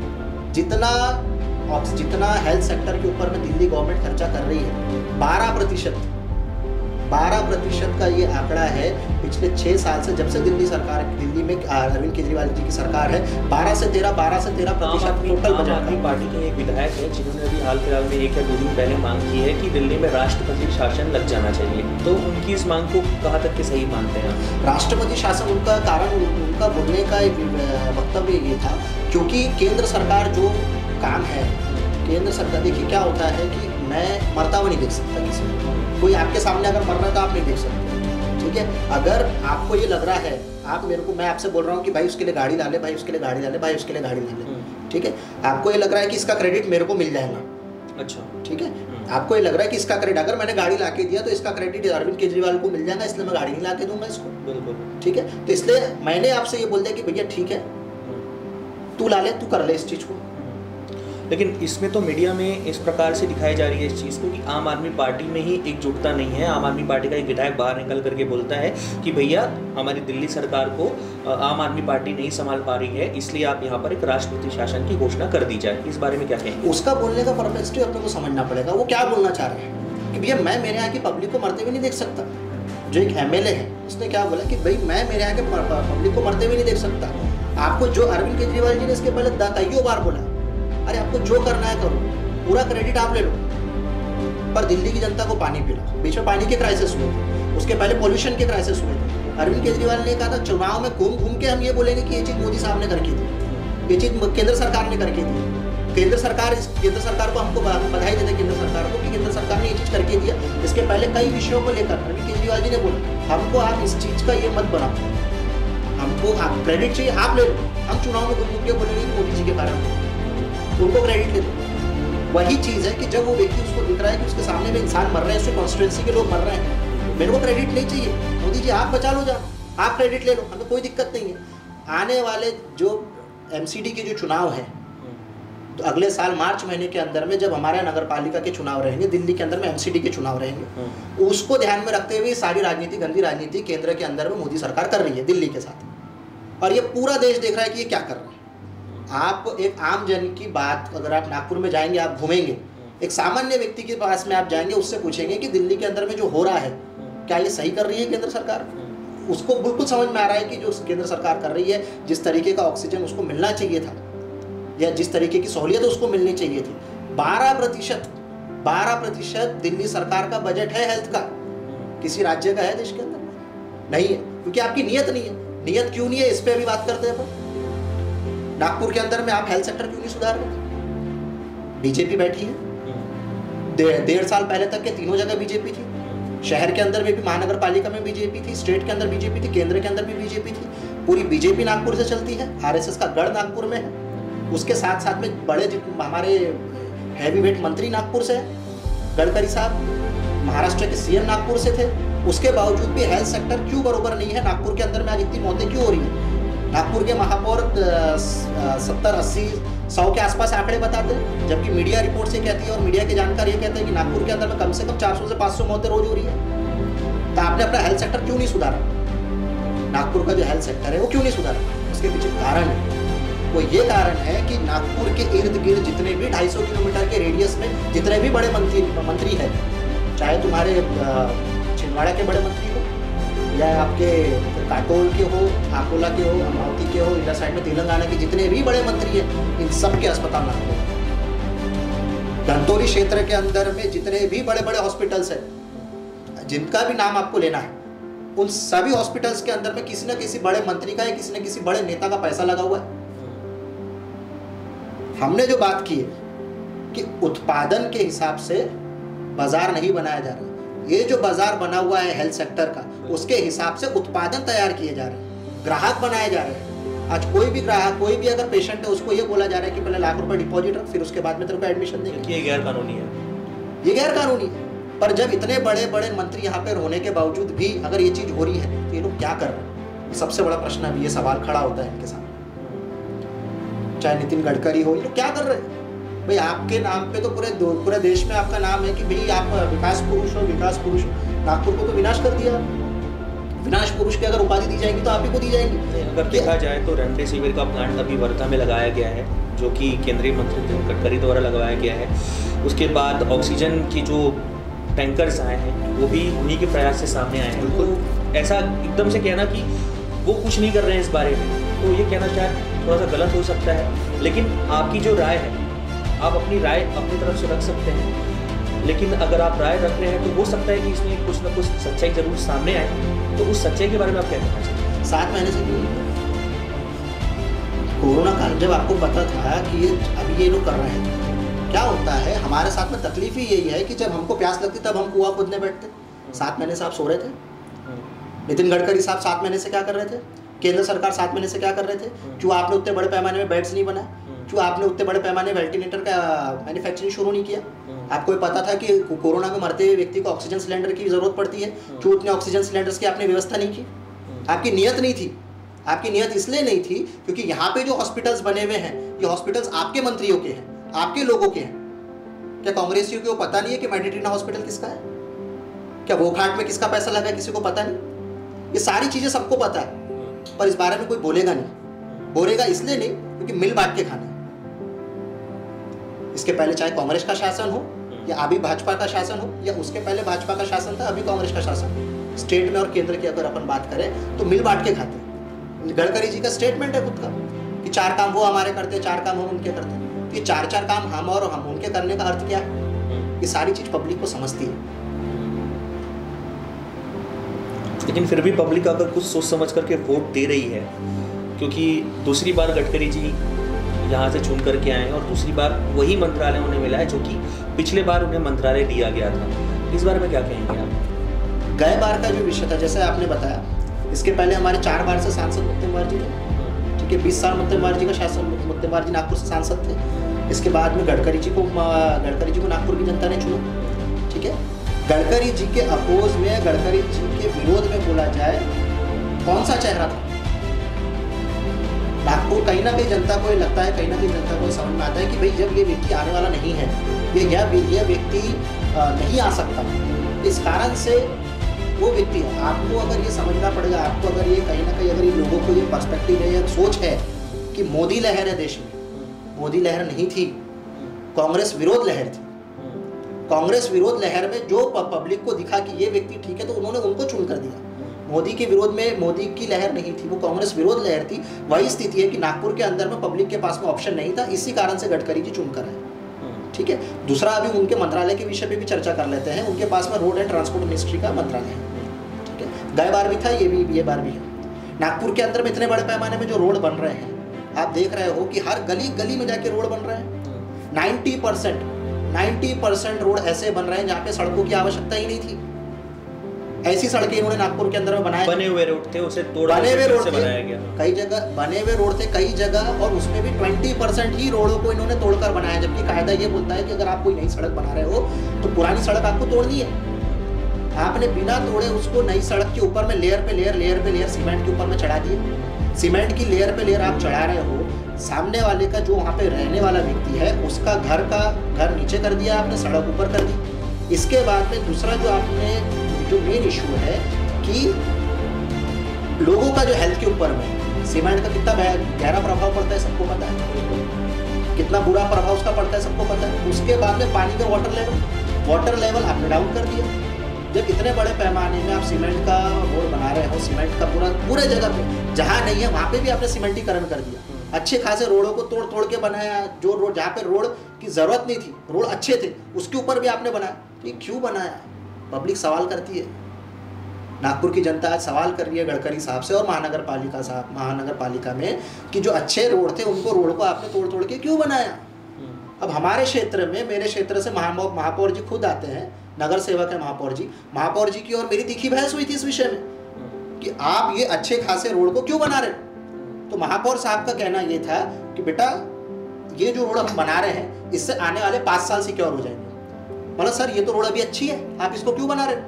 जितना हेल्थ सेक्टर के ऊपर में दिल्ली गवर्नमेंट खर्चा कर रही है, 12% का ये आंकड़ा है पिछले 6 साल से, जब से दिल्ली में अरविंद केजरीवाल जी की सरकार है, 12 से 13% टोटल बजट। आम आदमी पार्टी के एक विधायक है जिन्होंने अभी हाल फिलहाल में 1 या 2 दिन पहले मांग की है कि दिल्ली में राष्ट्रपति शासन लग जाना चाहिए, तो उनकी इस मांग को कहाँ तक के सही मानते हैं? राष्ट्रपति शासन उनका कारण, उनका बोलने का एक वक्तव्य ये था क्योंकि केंद्र सरकार जो काम है, केंद्र सरकार, देखिए क्या होता है कि मैं मरता हुआ नहीं देख सकता किसी को, कोई आपके सामने अगर मर रहा है तो आप नहीं देख सकते, ठीक है। अगर आपको ये लग रहा है, आप मेरे को, मैं आपसे बोल रहा हूँ कि भाई उसके लिए गाड़ी ला ले, भाई उसके लिए गाड़ी ला ले, भाई उसके लिए गाड़ी ला ले, ठीक है, आपको ये लग रहा है कि इसका क्रेडिट मेरे को मिल जाएगा, अच्छा ठीक है, आपको ये लग रहा है कि इसका क्रेडिट अगर मैंने गाड़ी ला के दिया तो इसका क्रेडिट अरविंद केजरीवाल को मिल जाएगा, इसलिए मैं गाड़ी नहीं ला के दूंगा इसको, बिल्कुल, ठीक है। तो इसलिए मैंने आपसे ये बोल दिया कि भैया ठीक है, तू ला ले, तू कर ले इस चीज़ को। लेकिन इसमें तो मीडिया में इस प्रकार से दिखाई जा रही है इस चीज़ को कि आम आदमी पार्टी में ही एकजुटता नहीं है। आम आदमी पार्टी का एक विधायक बाहर निकल करके बोलता है कि भैया हमारी दिल्ली सरकार को आम आदमी पार्टी नहीं संभाल पा रही है, इसलिए आप यहाँ पर एक राष्ट्रपति शासन की घोषणा कर दी जाए। इस बारे में क्या कहेंगे? उसका बोलने का पर्सपेक्टिव अपने को समझना पड़ेगा, वो क्या बोलना चाह रहे हैं कि भैया मैं मेरे यहाँ की पब्लिक को मरते हुए नहीं देख सकता। जो एक MLA है उसने क्या बोला कि भाई मैं मेरे यहाँ के पब्लिक को मरते हुए नहीं देख सकता। आपको जो अरविंद केजरीवाल जी ने इसके पहले कईयों बार बोला, अरे आपको जो करना है करो, पूरा क्रेडिट आप ले लो, पर दिल्ली की जनता को पानी पिलाओ। बीच में पानी के क्राइसिस हुए थे, उसके पहले पॉल्यूशन के क्राइसिस हुए थे। अरविंद केजरीवाल ने कहा था चुनाव में घूम घूम के हम ये बोलेंगे कि ये चीज़ मोदी साहब ने करके दी, ये चीज़ केंद्र सरकार ने करके दी। केंद्र सरकार को हमको बधाई देते केंद्र सरकार को कि केंद्र सरकार ने ये चीज़ करके दिया। इसके पहले कई विषयों को लेकर अरविंद केजरीवाल जी ने बोला हमको आप इस चीज़ का ये मत बनाओ, हमको आप क्रेडिट चाहिए आप ले लो, हम चुनाव में घूम घूम के बोलेंगे मोदी जी के कारण, उनको क्रेडिट ले दो। वही चीज़ है कि जब वो व्यक्ति उसको दिख रहा है कि उसके सामने में इंसान मर रहे हैं, उसके कॉन्स्टिट्यूएंसी के लोग मर रहे हैं, मेरे को क्रेडिट नहीं चाहिए, मोदी जी आप बचा लो, जाओ आप क्रेडिट ले लो, हमें कोई दिक्कत नहीं है। आने वाले जो MCD के जो चुनाव हैं, तो अगले साल मार्च महीने के अंदर में जब हमारे नगर पालिका के चुनाव रहेंगे, दिल्ली के अंदर में MCD के चुनाव रहेंगे, उसको ध्यान में रखते हुए सारी राजनीति, गंदी राजनीति केंद्र के अंदर में मोदी सरकार कर रही है दिल्ली के साथ, और ये पूरा देश देख रहा है कि ये क्या कर रहा है। आप एक आम जन की बात, अगर आप नागपुर में जाएंगे, आप घूमेंगे, एक सामान्य व्यक्ति के पास में आप जाएंगे, उससे पूछेंगे कि दिल्ली के अंदर में जो हो रहा है क्या ये सही कर रही है केंद्र सरकार, उसको बिल्कुल समझ में आ रहा है कि जो केंद्र सरकार कर रही है, जिस तरीके का ऑक्सीजन उसको मिलना चाहिए था या जिस तरीके की सहूलियत उसको मिलनी चाहिए थी। 12% दिल्ली सरकार का बजट है हेल्थ का, किसी राज्य का है देश के अंदर नहीं है, क्योंकि आपकी नीयत नहीं है। नीयत क्यों नहीं है, इस पर भी बात करते हैं अपन। नागपुर के अंदर में आप हेल्थ सेक्टर क्यों नहीं सुधार रहे? बीजेपी बैठी है, 1.5 साल पहले तक के तीनों जगह बीजेपी थी, शहर के अंदर में भी, महानगर पालिका में बीजेपी थी, स्टेट के अंदर बीजेपी थी, केंद्र के अंदर भी बीजेपी थी। पूरी बीजेपी नागपुर से चलती है, RSS का गढ़ नागपुर में है, उसके साथ साथ में बड़े हमारे हैवी वेट मंत्री नागपुर से है, गडकरी साहब महाराष्ट्र के CM नागपुर से थे, उसके बावजूद भी हेल्थ सेक्टर क्यों बरोबर नहीं है? नागपुर के अंदर में आज इतनी मौतें क्यों हो रही है? नागपुर के महापौर 70, 80, 100 के आसपास आंकड़े बताते हैं, जबकि मीडिया रिपोर्ट से कहती है और मीडिया के जानकार ये कहते हैं कि नागपुर के अंदर में कम से कम 400 से 500 मौतें रोज हो रही है। तो आपने अपना हेल्थ सेक्टर क्यों नहीं सुधारा? नागपुर का जो हेल्थ सेक्टर है वो क्यों नहीं सुधारा? उसके पीछे कारण है, वो ये कारण है कि नागपुर के इर्द गिर्द जितने भी 250 किलोमीटर के रेडियस में जितने भी बड़े मंत्री हैं, चाहे तुम्हारे छिंदवाड़ा के बड़े मंत्री हो या आपके काटोल के हो, अकोला के हो, अमरावती के हो, इधर साइड में तेलंगाना के जितने भी बड़े मंत्री हैं, इन सब के अस्पताल नागपुर। धनतोरी क्षेत्र के अंदर में जितने भी बड़े बड़े हॉस्पिटल्स हैं, जिनका भी नाम आपको लेना है, उन सभी हॉस्पिटल्स के अंदर में किसी न किसी बड़े मंत्री का या किसी न किसी बड़े नेता का पैसा लगा हुआ है। हमने जो बात की है कि उत्पादन के हिसाब से बाजार नहीं बनाया जा रहा, ये जो बाजार बना हुआ है हेल्थ सेक्टर का, उसके हिसाब से उत्पादन तैयार किए जा रहे हैं, ग्राहक बनाए जा रहे हैं। आज कोई भी ग्राहक, कोई भी अगर पेशेंट है, उसको ये बोला जा रहा है कि पहले लाख रुपए डिपॉजिट रख, फिर उसके बाद में तेरे को एडमिशन देंगे। ये गैर कानूनी है, ये गैर कानूनी है। पर जब इतने बड़े बड़े मंत्री यहाँ पे होने के बावजूद भी अगर ये चीज हो रही है तो ये लोग क्या कर रहे हैं? सबसे बड़ा प्रश्न अभी ये सवाल खड़ा होता है इनके सामने। चाहे नितिन गडकरी हो, ये लोग क्या कर रहे हैं? भाई आपके नाम पे तो पूरे देश में आपका नाम है कि भाई आप विकास पुरुष हो, विकास पुरुष हो। नागपुर को तो विनाश कर दिया। विनाश पुरुष की अगर उपाधि दी जाएगी तो आप ही को दी जाएगी। अगर देखा जाए तो रेमडेसिविर का प्लांट अभी वर्धा में लगाया गया है, जो कि केंद्रीय मंत्री नितिन गडकरी द्वारा लगाया गया है। उसके बाद ऑक्सीजन की जो टैंकर्स आए हैं वो भी उन्हीं के प्रयास से सामने आए हैं। तो ऐसा एकदम से कहना कि वो कुछ नहीं कर रहे हैं इस बारे में, तो ये कहना शायद थोड़ा सा गलत हो सकता है। लेकिन आपकी जो राय है, आप अपनी राय अपनी तरफ से रख सकते हैं, लेकिन अगर आप राय रख रहे हैं तो हो सकता है कि इसमें कुछ ना कुछ सच्चाई जरूर सामने आए। तो उस सच्चाई के बारे में आप क्या कहना चाहते हैं? 7 महीने से कोरोना काल, जब आपको पता था कि ये अभी ये लोग कर रहे हैं, क्या होता है हमारे साथ में तकलीफ ही यही है कि जब हमको प्यास लगती तब हम कुआं खोदने बैठते। 7 महीने से आप सो रहे थे। नितिन गडकरी साहब 7 महीने से क्या कर रहे थे? केंद्र सरकार 7 महीने से क्या कर रहे थे? क्यों आपने उतने बड़े पैमाने में बेड्स नहीं बनाए? क्यों आपने उतने बड़े पैमाने में वेंटिलेटर का मैन्युफैक्चरिंग शुरू नहीं किया? आपको ये पता था कि कोरोना में मरते हुए व्यक्ति को ऑक्सीजन सिलेंडर की जरूरत पड़ती है, क्यों उतने ऑक्सीजन सिलेंडर्स की आपने व्यवस्था नहीं की? आपकी नियत नहीं थी। आपकी नियत इसलिए नहीं थी क्योंकि यहाँ पे जो हॉस्पिटल्स बने हुए हैं, ये हॉस्पिटल्स आपके मंत्रियों के हैं, आपके लोगों के हैं। क्या कांग्रेसियों को पता नहीं है कि मेडिट्रीना हॉस्पिटल किसका है? क्या वोघाट में किसका पैसा लगा है किसी को पता नहीं? ये सारी चीजें सबको पता है, पर इस बारे में कोई बोलेगा नहीं। बोलेगा इसलिए नहीं क्योंकि मिल बांट के खाना है। इसके पहले चाहे कांग्रेस का शासन हो या अभी भाजपा का शासन हो, या उसके पहले भाजपा का शासन था, अभी कांग्रेस का शासन, स्टेट में और केंद्र की अगर अपन बात करें तो मिल बांट के खाते हैं। गडकरी जी का स्टेटमेंट है खुद का कि 4 काम वो हमारे करते हैं, 4 काम हम उनके करते हैं। तो ये 4 काम हम और हम उनके करने का अर्थ क्या है? ये सारी चीज पब्लिक को समझती है। लेकिन फिर भी पब्लिक अगर कुछ सोच समझ करके वोट दे रही है, क्योंकि दूसरी बार गडकरी जी यहाँ से चुन करके आए हैं और दूसरी बार वही मंत्रालय उन्हें मिला है जो कि पिछले बार उन्हें मंत्रालय दिया गया था। इस बारे में क्या कहेंगे आप? गए बार का जो विषय था, जैसे आपने बताया, इसके पहले हमारे 4 बार से सांसद मुत्तेमवार जी थे। ठीक है, 20 साल मुत्तेमवार जी का शासन, मुत्तेमवार जी नागपुर से सांसद थे। इसके बाद में गडकरी जी को नागपुर की जनता ने चुना। ठीक है, गडकरी जी के अपोज में, गडकरी जी के विरोध में बोला जाए, कौन सा चेहरा था? नागपुर कहीं ना कहीं जनता को ये लगता है, कहीं ना कहीं जनता को समझ में आता है कि भाई जब ये व्यक्ति आने वाला नहीं है, ये व्यक्ति नहीं आ सकता, इस कारण से वो व्यक्ति है। आपको अगर ये समझना पड़ेगा, आपको अगर ये कहीं ना कहीं अगर ये लोगों को ये पर्सपेक्टिव है, ये सोच है कि मोदी लहर है देश में, मोदी लहर नहीं थी, कांग्रेस विरोध लहर थी। कांग्रेस विरोध लहर में जो पब्लिक को दिखा कि ये व्यक्ति ठीक है तो उन्होंने उनको चुन कर दिया। मोदी के विरोध में मोदी की लहर नहीं थी, वो कांग्रेस विरोध लहर थी। वही स्थिति है कि नागपुर के अंदर में पब्लिक के पास में ऑप्शन नहीं था, इसी कारण से गडकरी जी चुनकर आए। ठीक है, दूसरा अभी उनके मंत्रालय के विषय पे भी चर्चा कर लेते हैं। उनके पास में रोड एंड ट्रांसपोर्ट मिनिस्ट्री का मंत्रालय है। ठीक है, गए बार भी था, ये बार भी है। नागपुर के अंदर में इतने बड़े पैमाने में जो रोड बन रहे हैं, आप देख रहे हो कि हर गली गली में जाके रोड बन रहे हैं। 90% रोड ऐसे बन रहे हैं जहाँ पे सड़कों की आवश्यकता ही नहीं थी। ऐसी सड़कें इन्होंने नागपुर के अंदर में बनाए। बने हुए रोड थे, उसे बने हुए रोड बनाया गया। कई जगह बने हुए रोड थे, कई जगह, और उसमें भी 20% ही रोडों को इन्होंने तोड़कर बनाया, जबकि कायदा ये बोलता है कि अगर आप कोई नई सड़क बना रहे हो तो पुरानी सड़क आपको तोड़नी है। आपने बिना तोड़े उसको नई सड़क के ऊपर में लेयर पे लेयर सीमेंट के ऊपर में चढ़ा दिए। सीमेंट की लेयर पे लेयर आप चढ़ा रहे हो, सामने वाले का जो वहाँ पे रहने वाला व्यक्ति है उसका घर नीचे कर दिया आपने, सड़क ऊपर कर दी। इसके बाद में दूसरा जो आपने जो मेन इशू है कि लोगों का जो हेल्थ के ऊपर में सीमेंट का कितना गहरा प्रभाव पड़ता है सबको पता है, कितना बुरा प्रभाव उसका पड़ता है सबको पता है। उसके बाद में पानी का वाटर लेवल आपने डाउन कर दिया। जब इतने बड़े पैमाने में आप सीमेंट का रोड बना रहे हो, सीमेंट का पूरे जगह पे जहाँ नहीं है वहाँ पे भी आपने सीमेंटीकरण कर दिया। अच्छे खासे रोडों को तोड़ के बनाया, जो रोड जहाँ पे रोड की ज़रूरत नहीं थी, रोड अच्छे थे, उसके ऊपर भी आपने बनाया। ये क्यों बनाया? पब्लिक सवाल करती है, नागपुर की जनता आज सवाल कर रही है गडकरी साहब से और महानगर पालिका में कि जो अच्छे रोड थे उनको रोड को आपने तोड़ के क्यों बनाया। अब हमारे क्षेत्र में, मेरे क्षेत्र से महापौर जी खुद आते हैं, नगर सेवक है महापौर जी की और मेरी तीखी बहस हुई थी इस विषय में कि आप ये अच्छे खासे रोड को क्यों बना रहे हो। तो महापौर साहब का कहना ये था कि बेटा ये जो रोड हम बना रहे हैं इससे आने वाले 5 साल सिक्योर हो जाएंगे। मतलब सर ये तो रोड अभी अच्छी है, आप इसको क्यों बना रहे हो?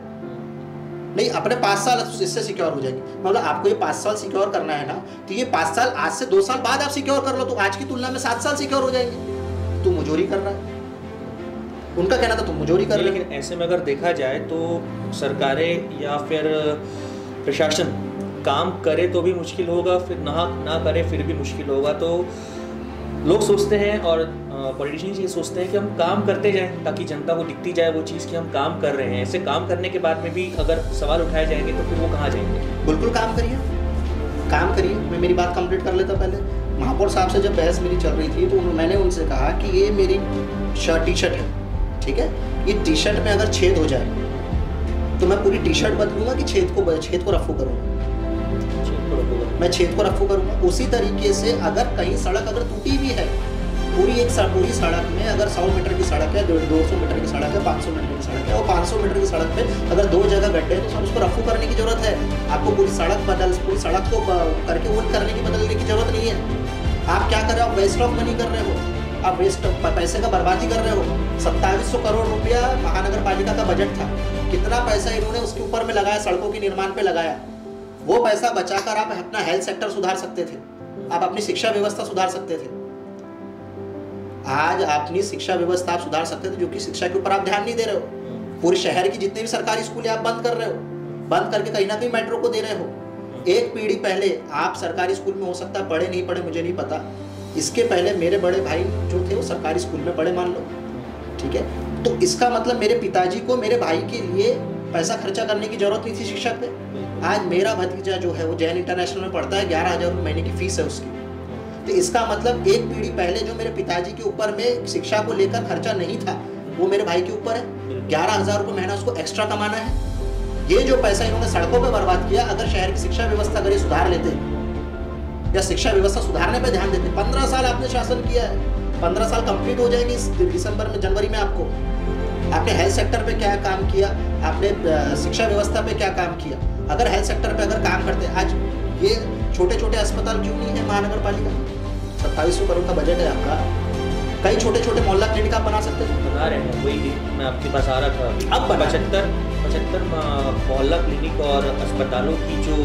नहीं, अपने 5 साल इससे सिक्योर हो जाएंगे। मतलब आपको ये 5 साल सिक्योर करना है ना, तो ये 5 साल आज से 2 साल बाद आप सिक्योर कर लो, तो आज की तुलना में 7 साल सिक्योर हो जाएंगे। तू मुजोरी कर रहा है, उनका कहना था तुम मुजोरी कर रहे। लेकिन ऐसे में अगर देखा जाए तो सरकारें या फिर प्रशासन काम करे तो भी मुश्किल होगा, फिर ना करे फिर भी मुश्किल होगा। तो लोग सोचते हैं और पॉलिटिशियंस ये सोचते हैं कि हम काम करते जाएं ताकि जनता को दिखती जाए वो चीज़ कि हम काम कर रहे हैं। ऐसे काम करने के बाद में भी अगर सवाल उठाए जाएंगे तो फिर वो कहाँ जाएंगे? बिल्कुल काम करिए। मैं मेरी बात कंप्लीट कर लेता पहले। महापौर साहब से जब बहस मेरी चल रही थी तो मैंने उनसे कहा कि ये मेरी टी शर्ट है, ठीक है, ये टी शर्ट में अगर छेद हो जाए तो मैं पूरी टी शर्ट बदलूंगा कि छेद को रफू करूंगा? मैं छेद को रफू करूंगा। उसी तरीके से अगर कहीं सड़क अगर टूटी भी है, पूरी सड़क में अगर 100 मीटर की सड़क है, 200 मीटर की सड़क है, 500 मीटर की सड़क है, और 500 मीटर की सड़क पे अगर 2 जगह गड्ढे हैं तो उसको रफू करने की जरूरत है। आपको पूरी सड़क को करके वोट करने की बदलने की जरूरत नहीं है। आप क्या कर रहे हो? आप वेस्ट ऑफ मनी कर रहे हो, आप वेस्ट पैसे का बर्बादी कर रहे हो। 2700 करोड़ रुपया महानगर पालिका का बजट था, कितना पैसा इन्होंने उसके ऊपर में लगाया, सड़कों के निर्माण पे लगाया। वो पैसा बचाकर आप अपना हेल्थ सेक्टर सुधार सकते थे, आप अपनी शिक्षा व्यवस्था सुधार सकते थे। आज अपनी शिक्षा व्यवस्था आप सुधार सकते थे, जो कि शिक्षा के ऊपर आप ध्यान नहीं दे रहे हो। पूरे शहर की जितने भी सरकारी स्कूल आप बंद कर रहे हो, बंद करके कहीं ना कहीं मेट्रो को दे रहे हो। एक पीढ़ी पहले आप सरकारी स्कूल में हो सकता है पढ़े नहीं पढ़े मुझे नहीं पता, इसके पहले मेरे बड़े भाई जो थे वो सरकारी स्कूल में पढ़े मान लो, ठीक है। तो इसका मतलब मेरे पिताजी को मेरे भाई के लिए पैसा खर्चा करने की जरूरत नहीं थी शिक्षक पे। आज मेरा भतीजा जो है वो जैन इंटरनेशनल में पढ़ता है, 11,000 महीने की फीस है उसकी। तो इसका मतलब एक पीढ़ी पहले जो मेरे पिताजी के ऊपर में शिक्षा को लेकर खर्चा नहीं था वो मेरे भाई के ऊपर है। 11,000 रुपये महीना उसको एक्स्ट्रा कमाना है। ये जो पैसा इन्होंने सड़कों पे बर्बाद किया, अगर शहर की शिक्षा व्यवस्था अगर ये सुधार लेते या शिक्षा व्यवस्था सुधारने पे ध्यान देते। 15 साल आपने शासन किया है, 15 साल कंप्लीट हो जाएंगे इस दिसंबर में, जनवरी में। आपने हेल्थ सेक्टर पे क्या काम किया, आपने शिक्षा व्यवस्था पे क्या काम किया। अगर हेल्थ सेक्टर पे अगर काम करते, आज ये छोटे छोटे अस्पताल क्यों नहीं है महानगर पालिका? 2700 करोड़ का बजट है आपका, कई छोटे छोटे मोहल्ला क्लिनिक आप बना सकते थे। बना रहे हैं, वही मैं आपके पास आ रहा था। अब 75 मोहल्ला क्लिनिक और अस्पतालों की जो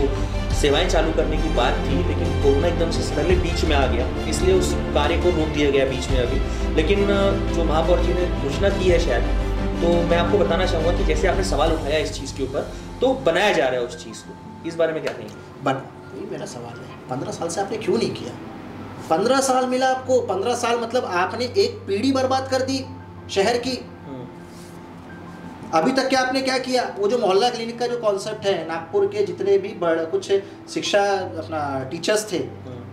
सेवाएं चालू करने की बात थी, लेकिन कोरोना एकदम से सडनली बीच में आ गया, इसलिए उस कार्य को रोक दिया गया बीच में अभी। लेकिन जो महापौर जी ने घोषणा की है शायद, तो मैं आपको बताना चाहूँगा कि जैसे आपने सवाल उठाया इस चीज़ के ऊपर, तो बनाया जा रहा है उस चीज़ को, इस बारे में क्या कहेंगे? यही मेरा सवाल है, 15 साल से आपने क्यों नहीं किया? 15 साल मिला आपको, 15 साल मतलब आपने एक पीढ़ी बर्बाद कर दी शहर की। अभी तक क्या आपने क्या किया? वो जो मोहल्ला क्लिनिक का जो कॉन्सेप्ट है, नागपुर के जितने भी कुछ शिक्षा अपना टीचर्स थे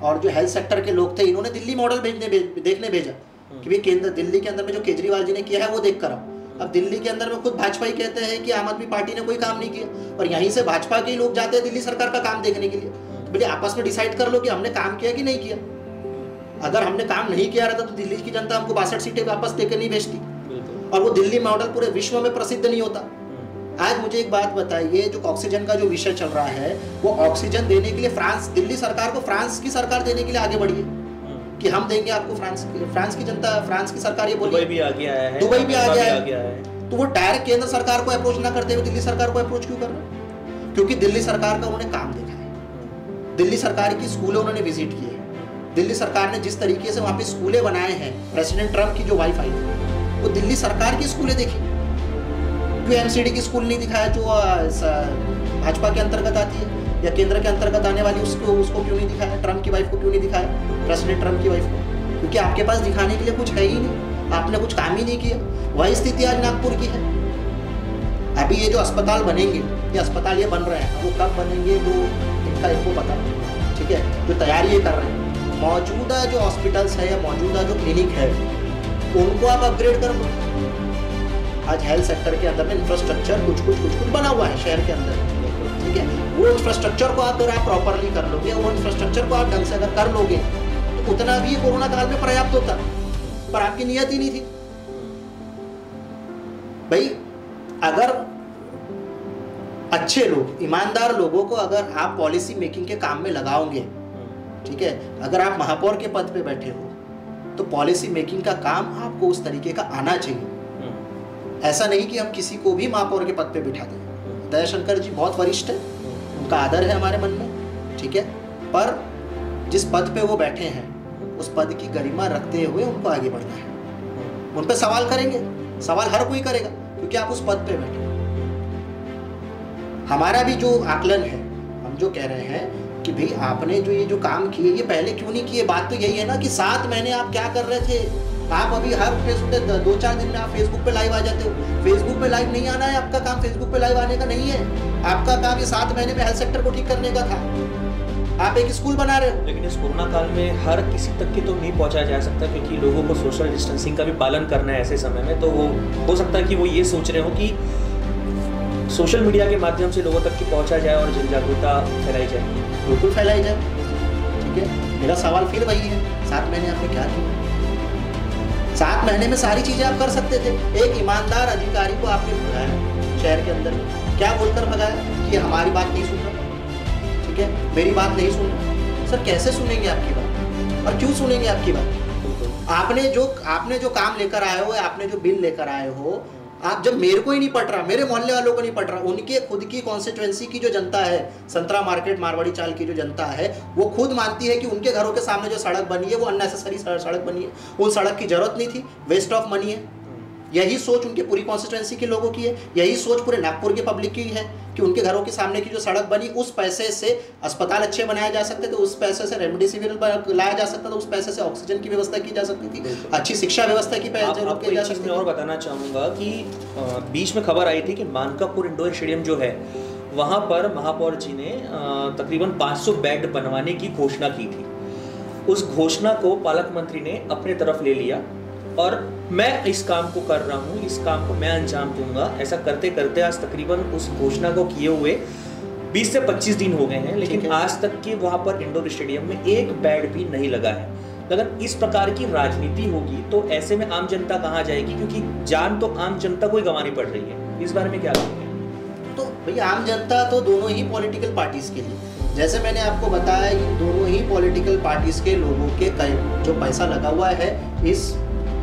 और जो हेल्थ सेक्टर के लोग थे, इन्होंने दिल्ली मॉडल देखने भेजा कि भाई केंद्र दिल्ली के अंदर में जो केजरीवाल जी ने किया है वो देख कर आओ। अब दिल्ली के अंदर में खुद भाजपा ही कहते हैं कि आम आदमी पार्टी ने कोई काम नहीं किया, और यहीं से भाजपा के लोग जाते हैं दिल्ली सरकार का काम देखने के लिए। तो बोले आपस में डिसाइड कर लो कि हमने काम किया कि नहीं किया। अगर हमने काम नहीं किया रहता तो दिल्ली की जनता हमको 62 सीटें वापस देकर नहीं भेजती, और वो दिल्ली मॉडल पूरे विश्व में प्रसिद्ध नहीं होता। आज मुझे एक बात बताइए, जो ऑक्सीजन का जो विषय चल रहा है, वो ऑक्सीजन देने के लिए दिल्ली सरकार को फ्रांस की सरकार देने के लिए आगे बढ़ी है कि हम देंगे आपको। फ्रांस की जनता, फ्रांस की सरकार ये बोली, दुबई भी आ गया है, तो वो डायरेक्ट केंद्र सरकार को अप्रोच ना करते हुए दिल्ली सरकार को अप्रोच क्यों कर रहे हैं? क्योंकि दिल्ली सरकार का उन्होंने काम देखा है, दिल्ली सरकार की स्कूलें उन्होंने विजिट की है, दिल्ली सरकार ने जिस तरीके से वहाँ पे स्कूलें बनाए हैं, प्रेसिडेंट ट्रम्प की जो वाईफाई वो दिल्ली सरकार की स्कूलें देखी। जो एमसीडी की स्कूल नहीं दिखाया, जो भाजपा के अंतर्गत आती है या केंद्र के अंतर्गत आने वाली उसको क्यों नहीं दिखाया, ट्रम्प की वाइफ को क्यों नहीं दिखाया, प्रेसिडेंट ट्रम्प की वाइफ को? क्योंकि आपके पास दिखाने के लिए कुछ है ही नहीं, आपने कुछ काम ही नहीं किया। वही स्थिति आज नागपुर की है। अभी ये जो अस्पताल बनेंगे, ये अस्पताल ये बन रहे हैं, वो कब बनेंगे वो इनको पता, ठीक है, जो तैयारी ये कर रहे हैं। मौजूदा जो हॉस्पिटल्स है या मौजूदा जो क्लिनिक है उनको आप अपग्रेड कर लो। आज हेल्थ सेक्टर के अंदर में इंफ्रास्ट्रक्चर कुछ बना हुआ है शहर के अंदर, ठीक है, वो इंफ्रास्ट्रक्चर को अगर आप प्रॉपरली कर लोगे, वो इंफ्रास्ट्रक्चर को आप ढंग से अगर कर लोगे तो उतना भी कोरोना काल में पर्याप्त होता, पर आपकी नियत ही नहीं थी। भाई अगर अच्छे लोग, ईमानदार लोगों को अगर आप पॉलिसी मेकिंग के काम में लगाओगे, ठीक है, अगर आप महापौर के पद पे बैठे हो तो पॉलिसी मेकिंग का काम आपको उस तरीके का आना चाहिए। ऐसा नहीं कि हम किसी को भी महापौर के पद पे बिठा दें। दयाशंकर जी बहुत वरिष्ठ है, उनका आदर है हमारे मन में, ठीक है, पर जिस पद पे वो बैठे हैं उस पद की गरिमा रखते हुए उनको आगे बढ़ना है। उन पे सवाल करेंगे, सवाल हर कोई करेगा क्योंकि आप उस पद पे बैठे। हमारा भी जो आकलन है, हम जो कह रहे हैं कि भाई आपने जो ये जो काम किए ये पहले क्यों नहीं किए। बात तो यही है ना कि 7 महीने आप क्या कर रहे थे। आप अभी हर फेसबुक 2-4 दिन में आप फेसबुक पे लाइव आ जाते हो। फेसबुक पे लाइव नहीं आना है, आपका काम फेसबुक पे लाइव आने का नहीं है। आपका काम ये 7 महीने में हेल्थ सेक्टर को ठीक करने का था। आप एक स्कूल बना रहे हो। लेकिन इस कोरोना काल में हर किसी तक की तो नहीं पहुंचाया जा सकता, क्योंकि लोगों को सोशल डिस्टेंसिंग का भी पालन करना है ऐसे समय में। तो वो हो सकता है कि वो ये सोच रहे हो कि सोशल मीडिया के माध्यम से लोगों तक की पहुंचा जाए और जन जागरूकता फैलाई जाए। बिल्कुल फैलाई जाए, ठीक है। मेरा सवाल फिर वही है, 7 महीने आपने क्या किया? 7 महीने में सारी चीजें आप कर सकते थे। एक ईमानदार अधिकारी को आपने भगाया शहर के अंदर, क्या बोलकर भगाया कि हमारी बात नहीं सुन रहा, ठीक है, मेरी बात नहीं सुन रहा। सर कैसे सुनेंगे आपकी बात और क्यों सुनेंगे आपकी बात? आपने जो काम लेकर आए हो, आपने जो बिल लेकर आए हो, आप जब मेरे को ही नहीं पट रहा, मेरे मोहल्ले वालों को नहीं पट रहा, उनके खुद की कॉन्स्टिट्यूएंसी की जो जनता है, संतरा मार्केट मारवाड़ी चाल की जो जनता है, वो खुद मानती है कि उनके घरों के सामने जो सड़क बनी है वो अननेसेसरी सड़क बनी है, उन सड़क की जरूरत नहीं थी, वेस्ट ऑफ मनी है। यही सोच उनके पूरी कॉन्स्टिट्यूएंसी के लोगों की है, यही सोच पूरे नागपुर के पब्लिक की है कि उनके घरों के सामने की जो सड़क बनी, उस पैसे से अस्पताल अच्छे बनाए जा सकते थे, उस पैसे से रेमडेसिविर लाया जा सकता था, उस पैसे से ऑक्सीजन की व्यवस्था की जा सकती थी, अच्छी शिक्षा व्यवस्था की आपको एक चीज़ मैं और बताना चाहूँगा कि बीच में खबर आई थी कि मानकापुर इंडोर स्टेडियम जो है वहाँ पर महापौर जी ने तकरीबन 500 बेड बनवाने की घोषणा की थी। उस घोषणा को पालक मंत्री ने अपने तरफ ले लिया और मैं इस काम को कर रहा हूँ, इस काम को मैं अंजाम दूंगा। ऐसा करते करते आज तकरीबन उस घोषणा को किए हुए 20 से 25 दिन हो गए हैं, लेकिन आज तक के वहाँ पर इंडोर स्टेडियम में एक बेड भी नहीं लगा है। अगर इस प्रकार की राजनीति होगी तो ऐसे में आम जनता कहाँ जाएगी, क्योंकि जान तो आम जनता को ही गंवानी पड़ रही है। इस बारे में क्या कहेंगे? तो भैया आम जनता तो दोनों ही पॉलिटिकल पार्टीज के लिए, जैसे मैंने आपको बताया कि दोनों ही पॉलिटिकल पार्टीज के लोगों के जो पैसा लगा हुआ है इस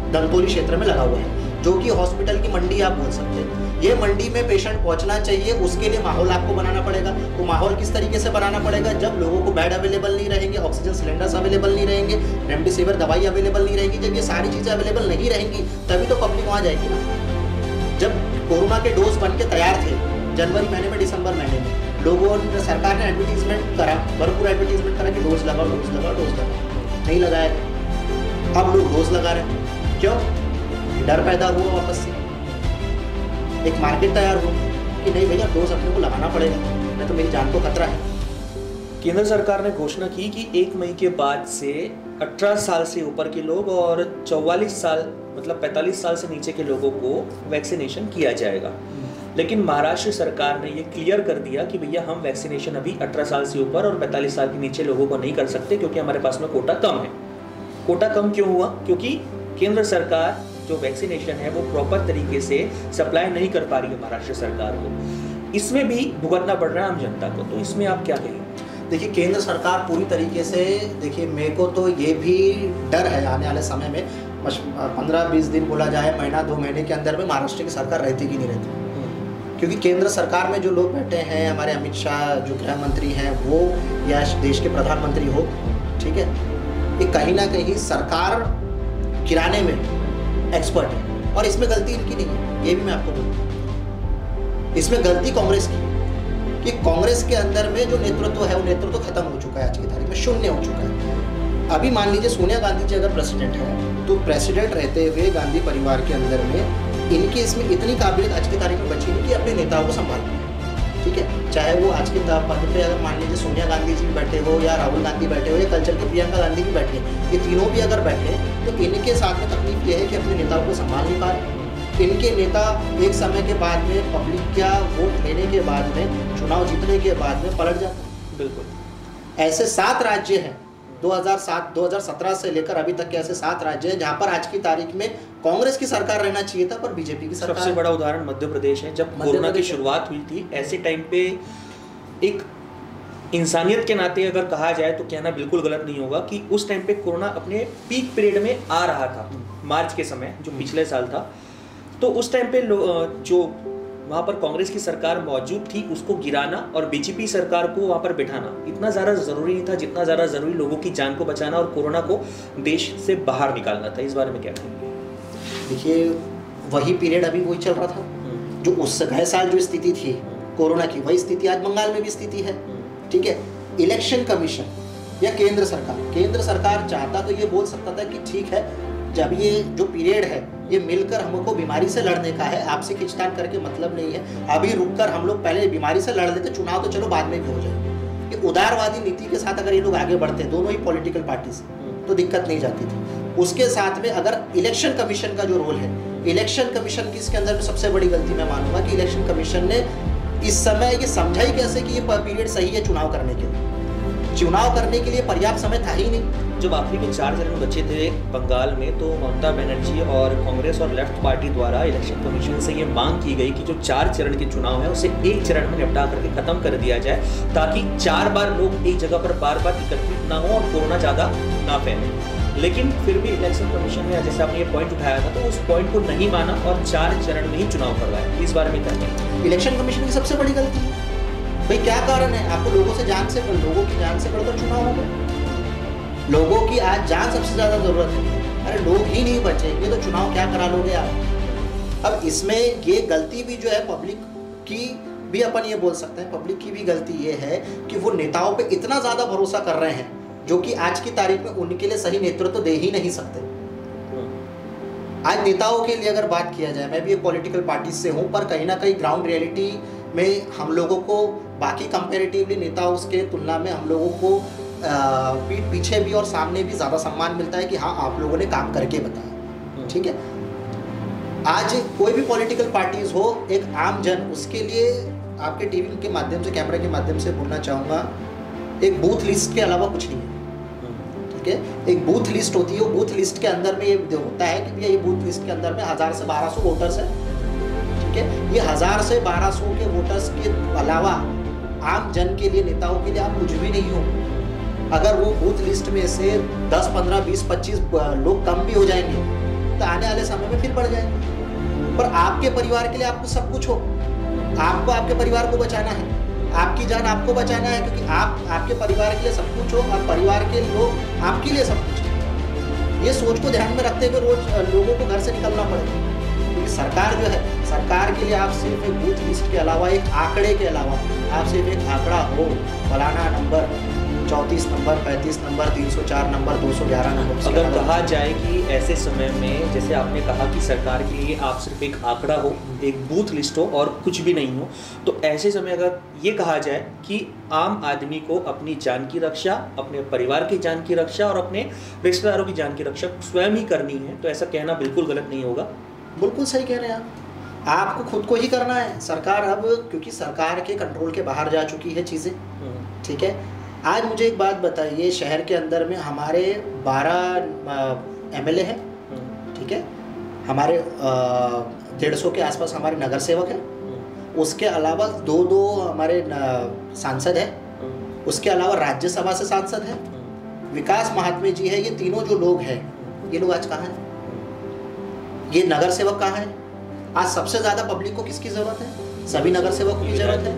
धनतोली क्षेत्र में लगा हुआ है, जो कि हॉस्पिटल की मंडी आप बोल सकते हैं। ये मंडी में पेशेंट पहुंचना चाहिए, उसके लिए माहौल आपको बनाना पड़ेगा। तो माहौल किस तरीके से बनाना पड़ेगा? जब लोगों को बेड अवेलेबल नहीं रहेंगे, ऑक्सीजन सिलेंडर्स अवेलेबल नहीं रहेंगे, रेमडेसिविर दवाई अवेलेबल नहीं रहेगी, जब ये सारी चीज़ें अवेलेबल नहीं रहेंगी तभी तो पब्लिक वहाँ जाएगी ना। जब कोरोना के डोज बन के तैयार थे जनवरी महीने में, दिसंबर महीने में, लोगों ने, सरकार ने एडवर्टीजमेंट करा, भरपूर एडवर्टीजमेंट करा कि डोज लगाओ, डोज लगाओ, डोज लगाओ, नहीं लगाया। अब लोग डोज लगा रहे हैं, क्यों? डर पैदा हुआ, वापस से एक मार्केट तैयार हुआ कि नहीं भैया डोज अपने को लगाना पड़ेगा, नहीं तो मेरी जान को खतरा है। केंद्र सरकार ने घोषणा की कि 1 मई के बाद से 18 साल से ऊपर के लोग और 44 साल मतलब 45 साल से नीचे के लोगों को वैक्सीनेशन किया जाएगा। लेकिन महाराष्ट्र सरकार ने ये क्लियर कर दिया कि भैया हम वैक्सीनेशन अभी 18 साल से ऊपर और 45 साल के नीचे लोगों को नहीं कर सकते, क्योंकि हमारे पास में कोटा कम है। कोटा कम क्यों हुआ? क्योंकि केंद्र सरकार जो वैक्सीनेशन है वो प्रॉपर तरीके से सप्लाई नहीं कर पा रही है महाराष्ट्र सरकार को। इसमें भी भुगतना पड़ रहा है आम जनता को। तो इसमें आप क्या कहेंगे? देखिए केंद्र सरकार पूरी तरीके से, देखिए मेरे को तो ये भी डर है आने वाले समय में 15-20 दिन बोला जाए, महीना 2 महीने के अंदर में महाराष्ट्र की सरकार रहती कि नहीं रहती। क्योंकि केंद्र सरकार में जो लोग बैठे हैं, हमारे अमित शाह जो गृह मंत्री हैं वो, या देश के प्रधानमंत्री हो, ठीक है, ये कहीं ना कहीं सरकार गिराने में एक्सपर्ट है। और इसमें गलती इनकी नहीं है, ये भी मैं आपको बोलूँ, इसमें गलती कांग्रेस की है कि कांग्रेस के अंदर में जो नेतृत्व है वो नेतृत्व खत्म हो चुका है, आज की तारीख में शून्य हो चुका है। अभी मान लीजिए सोनिया गांधी जी अगर प्रेसिडेंट है तो प्रेसिडेंट रहते हुए गांधी परिवार के अंदर में इनकी इसमें इतनी काबिलियत आज की तारीख में बची नहीं कि अपने नेताओं को संभाल पाए। ठीक है, चाहे वो आज के पद पे अगर मान लीजिए सोनिया गांधी जी बैठे हो या राहुल गांधी बैठे हो या कल चल के प्रियंका गांधी भी बैठे, ये तीनों भी अगर बैठे तो इनके साथ में तकलीफ ये है कि अपने नेताओं को संभाल नहीं पा रहे। इनके नेता एक समय के बाद में पब्लिक का वोट लेने के बाद में, चुनाव जीतने के बाद में पलट जाता है। बिल्कुल ऐसे 7 राज्य हैं 2017 से लेकर अभी तक के, ऐसे 7 राज्य हैं जहां पर आज की तारीख में कांग्रेस की सरकार रहना चाहिए था पर बीजेपी की सरकार। सबसे बड़ा उदाहरण मध्य प्रदेश है। जब कोरोना की शुरुआत हुई थी, ऐसे टाइम पे एक इंसानियत के नाते अगर कहा जाए तो कहना बिल्कुल गलत नहीं होगा कि उस टाइम पे कोरोना अपने पीक पीरियड में आ रहा था, मार्च के समय जो पिछले साल था। तो उस टाइम पे जो वहाँ पर कांग्रेस की सरकार मौजूद थी उसको गिराना और बीजेपी सरकार को वहाँ पर बिठाना इतना ज़्यादा ज़रूरी नहीं था जितना ज़्यादा ज़रूरी लोगों की जान को बचाना और कोरोना को देश से बाहर निकालना था। इस बारे में क्या कहेंगे? देखिए, वही पीरियड अभी वही चल रहा था जो उस गए साल जो स्थिति थी कोरोना की, वही स्थिति आज बंगाल में भी स्थिति है। ठीक है, इलेक्शन कमीशन या केंद्र सरकार चाहता तो ये बोल सकता था कि ठीक है, जब ये जो पीरियड है ये मिलकर हमको बीमारी से लड़ने का है, आपसे खींचतान करके मतलब नहीं है। अभी रुककर हम लोग पहले बीमारी से लड़ लेते, चुनाव तो चलो बाद में भी हो जाए। ये उदारवादी नीति के साथ अगर ये लोग आगे बढ़ते, दोनों ही पॉलिटिकल पार्टीज, तो दिक्कत नहीं जाती थी। उसके साथ में अगर इलेक्शन कमीशन का जो रोल है, इलेक्शन कमीशन की इसके अंदर में सबसे बड़ी गलती मैं मानूंगा कि इलेक्शन कमीशन ने इस समय ये समझा ही कैसे कि ये पीरियड सही है चुनाव करने के लिए। चुनाव करने के लिए पर्याप्त समय था ही नहीं। जब आखिरी के 4 चरण बचे थे बंगाल में, तो ममता बनर्जी और कांग्रेस और लेफ्ट पार्टी द्वारा इलेक्शन कमीशन से ये मांग की गई कि जो 4 चरण के चुनाव है उसे 1 चरण में निपटा करके खत्म कर दिया जाए, ताकि 4 बार लोग एक जगह पर बार बार एकत्रित ना हो और कोरोना ज़्यादा ना फैले। लेकिन फिर भी इलेक्शन कमीशन ने, जैसे आपने ये पॉइंट उठाया था, तो उस पॉइंट को नहीं माना और 4 चरण में ही चुनाव करवाया। इस बारे में क्या कहेंगे? इलेक्शन कमीशन की सबसे बड़ी गलती है। भाई क्या कारण है? आपको लोगों की जान से बढ़कर चुनाव होगा। लोगों की आज जान सबसे ज्यादा जरूरत है। अरे लोग ही नहीं बचेंगे तो चुनाव क्या करा लोगे आप? अब इसमें ये गलती भी जो है पब्लिक की भी, अपन ये बोल सकते हैं पब्लिक की भी गलती ये है कि वो नेताओं पे इतना ज्यादा भरोसा कर रहे हैं जो कि आज की तारीख में उनके लिए सही नेतृत्व दे ही नहीं सकते। आज नेताओं के लिए अगर बात किया जाए, मैं भी एक पॉलिटिकल पार्टी से हूँ, पर कहीं ना कहीं ग्राउंड रियलिटी में हम लोगों को बाकी कंपेरेटिवली नेताओं के तुलना में हम लोगों को पीठ पीछे भी और सामने भी ज़्यादा सम्मान मिलता है कि हाँ आप लोगों ने काम करके बताया। ठीक है, आज कोई भी पॉलिटिकल पार्टीज हो, एक आम जन, उसके लिए आपके टीवी के माध्यम से, कैमरा के माध्यम से बोलना चाहूँगा, एक बूथ लिस्ट के अलावा कुछ नहीं है। ठीक है, एक बूथ लिस्ट होती है, वो बूथ लिस्ट के अंदर में ये होता है कि भैया ये बूथ लिस्ट के अंदर में 1000 से 1200 वोटर्स है। ठीक है, ये 1000 से 1200 के वोटर्स के अलावा आम जन के लिए, नेताओं के लिए आप कुछ भी नहीं हो। अगर वो बूथ लिस्ट में से 10, 15, 20, 25 लोग कम भी हो जाएंगे तो आने वाले समय में फिर बढ़ जाएंगे। पर आपके परिवार के लिए आपको सब कुछ हो, आपको आपके परिवार को बचाना है, आपकी जान आपको बचाना है, क्योंकि आपके परिवार के लिए सब कुछ हो और परिवार के लोग आपके लिए सब कुछ है। ये सोच को ध्यान में रखते हुए रोज लोगों को घर से निकलना पड़ेगा। क्योंकि सरकार जो है, सरकार के लिए आप सिर्फ एक बूथ लिस्ट के अलावा, एक आंकड़े के अलावा, आप सिर्फ एक आंकड़ा हो, फलाना number 34 number, 35 number, 304 number, 211 number. अगर कहा जाए कि ऐसे समय में, जैसे आपने कहा कि सरकार के लिए आप सिर्फ एक आंकड़ा हो, एक बूथ लिस्ट हो और कुछ भी नहीं हो, तो ऐसे समय अगर ये कहा जाए कि आम आदमी को अपनी जान की रक्षा, अपने परिवार की जान की रक्षा और अपने रिश्तेदारों की जान की रक्षा स्वयं ही करनी है, तो ऐसा कहना बिल्कुल गलत नहीं होगा। बिल्कुल सही कह रहे हैं आप। आपको खुद को ही करना है। सरकार अब, क्योंकि सरकार के कंट्रोल के बाहर जा चुकी है चीज़ें। ठीक है, आज मुझे एक बात बताइए, शहर के अंदर में हमारे 12 MLA हैं। ठीक है, हमारे 150 के आसपास हमारे नगर सेवक हैं, उसके अलावा 2 हमारे सांसद हैं, उसके अलावा राज्यसभा से सांसद हैं, विकास महात्मे जी है। ये तीनों जो लोग हैं, ये लोग आज कहाँ हैं? ये नगर सेवक कहाँ हैं? आज सबसे ज़्यादा पब्लिक को किसकी ज़रूरत है? सभी नगर सेवकों की ज़रूरत है,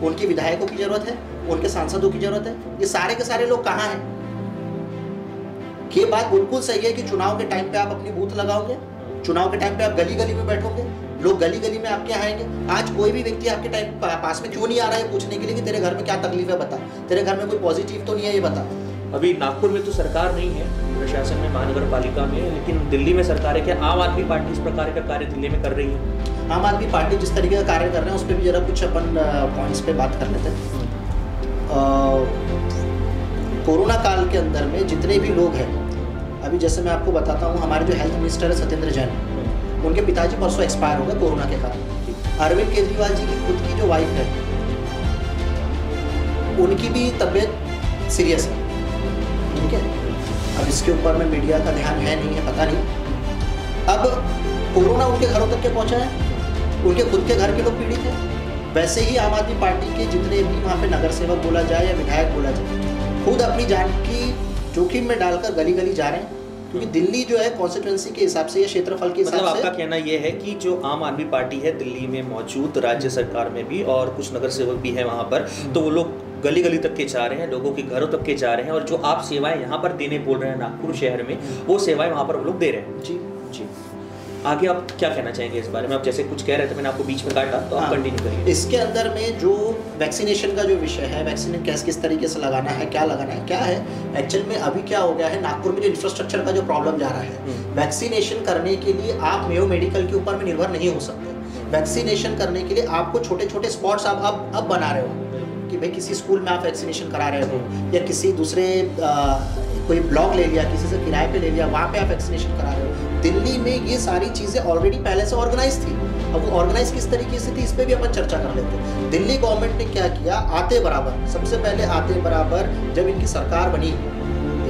उनके विधायकों की ज़रूरत है, उनके सांसदों की ज़रूरत है। ये सारे के सारे लोग कहाँ हैं? ये बात बिल्कुल सही है कि चुनाव के टाइम पे आप अपनी बूथ लगाओगे, चुनाव के टाइम पे आप गली गली में बैठोगे, लोग गली गली में आपके यहाँ आएंगे। आज कोई भी व्यक्ति आपके टाइम पास में क्यों नहीं आ रहा है पूछने के लिए कि तेरे घर में क्या तकलीफ है बता, तेरे घर में कोई पॉजिटिव तो नहीं है ये बता। अभी नागपुर में तो सरकार नहीं है, प्रशासन में, महानगर पालिका में, लेकिन दिल्ली में सरकार है। क्या आम आदमी पार्टी इस प्रकार का कार्य दिल्ली में कर रही है? आम आदमी पार्टी जिस तरीके का कार्य कर रहे हैं उस पर भी जरा कुछ अपन पॉइंट्स पे बात कर लेते हैं। कोरोना काल के अंदर में जितने भी लोग हैं, अभी जैसे मैं आपको बताता हूँ, हमारे जो हेल्थ मिनिस्टर है सत्येंद्र जैन, उनके पिताजी परसों एक्सपायर हो गए कोरोना के कारण। अरविंद केजरीवाल जी की खुद की जो वाइफ है उनकी भी तबीयत सीरियस है, ठीक है। अब इसके ऊपर में मीडिया का ध्यान है नहीं है, पता नहीं। अब कोरोना उनके घरों तक के पहुंचा है, उनके खुद के घर के लोग पीड़ित हैं। वैसे ही आम आदमी पार्टी के जितने भी वहाँ पे नगर सेवक बोला जाए या विधायक बोला जाए, खुद अपनी जान की जोखिम में डालकर गली गली जा रहे हैं, क्योंकि दिल्ली जो है कॉन्स्टिट्यूएंसी के हिसाब से या क्षेत्रफल के हिसाब से। आपका कहना यह है कि जो आम आदमी पार्टी है दिल्ली में मौजूद, राज्य सरकार में भी, और कुछ नगर सेवक भी है वहाँ पर, तो वो लोग गली गली तक के जा रहे हैं, लोगों के घरों तक के जा रहे हैं, और जो आप सेवाएं यहाँ पर देने बोल रहे हैं नागपुर शहर में, वो सेवाएं वहाँ पर वो लोग दे रहे हैं। जी जी, आगे आप क्या कहना चाहेंगे इस बारे में? आप जैसे कुछ कह रहे थे, मैंने आपको बीच में काटा, तो आप कंटिन्यू करिए। इसके अंदर में जो वैक्सीनेशन का जो विषय है, वैक्सीन कैसे किस तरीके से लगाना है, क्या लगाना है, क्या है एक्चुअल में अभी क्या हो गया है, नागपुर में जो इंफ्रास्ट्रक्चर का जो प्रॉब्लम जा रहा है, वैक्सीनेशन करने के लिए आप मेयो मेडिकल के ऊपर में निर्भर नहीं हो सकते। वैक्सीनेशन करने के लिए आपको छोटे छोटे स्पॉट्स आप अब बना रहे हो कि भाई किसी स्कूल में आप वैक्सीनेशन करा रहे हो, या किसी दूसरे कोई ब्लॉक ले लिया, किसी से किराए पे ले लिया, वहाँ पे आप वैक्सीनेशन करा रहे हो। दिल्ली में ये सारी चीज़ें ऑलरेडी पहले से ऑर्गेनाइज थी। अब वो ऑर्गेनाइज किस तरीके से थी, इस पर भी अपन चर्चा कर लेते हैं। दिल्ली गवर्नमेंट ने क्या किया, आते बराबर, सबसे पहले आते बराबर जब इनकी सरकार बनी,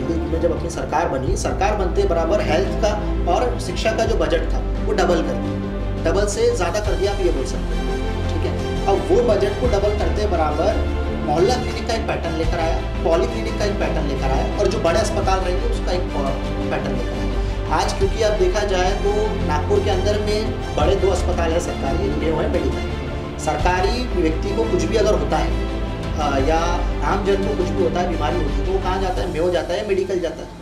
दिल्ली में जब अपनी सरकार बनी, सरकार बनते बराबर हेल्थ का और शिक्षा का जो बजट था वो डबल कर दिया, डबल से ज़्यादा कर दिया, आप ये बोल सकते हैं, ठीक है। अब वो बजट को डबल करते बराबर मोहल्ला क्लिनिक का एक पैटर्न लेकर आया, पॉली क्लिनिक का एक पैटर्न लेकर आया, और जो बड़े अस्पताल रहेंगे उसका एक पैटर्न लेकर आया। आज क्योंकि अब देखा जाए तो नागपुर के अंदर में बड़े दो अस्पताल है सरकारी, मेयो है मेडिकल। सरकारी व्यक्ति को कुछ भी अगर होता है या आम जन को कुछ भी होता है, बीमारी होती है, तो वो कहाँ जाता है, मेयो जाता है, मेडिकल जाता है।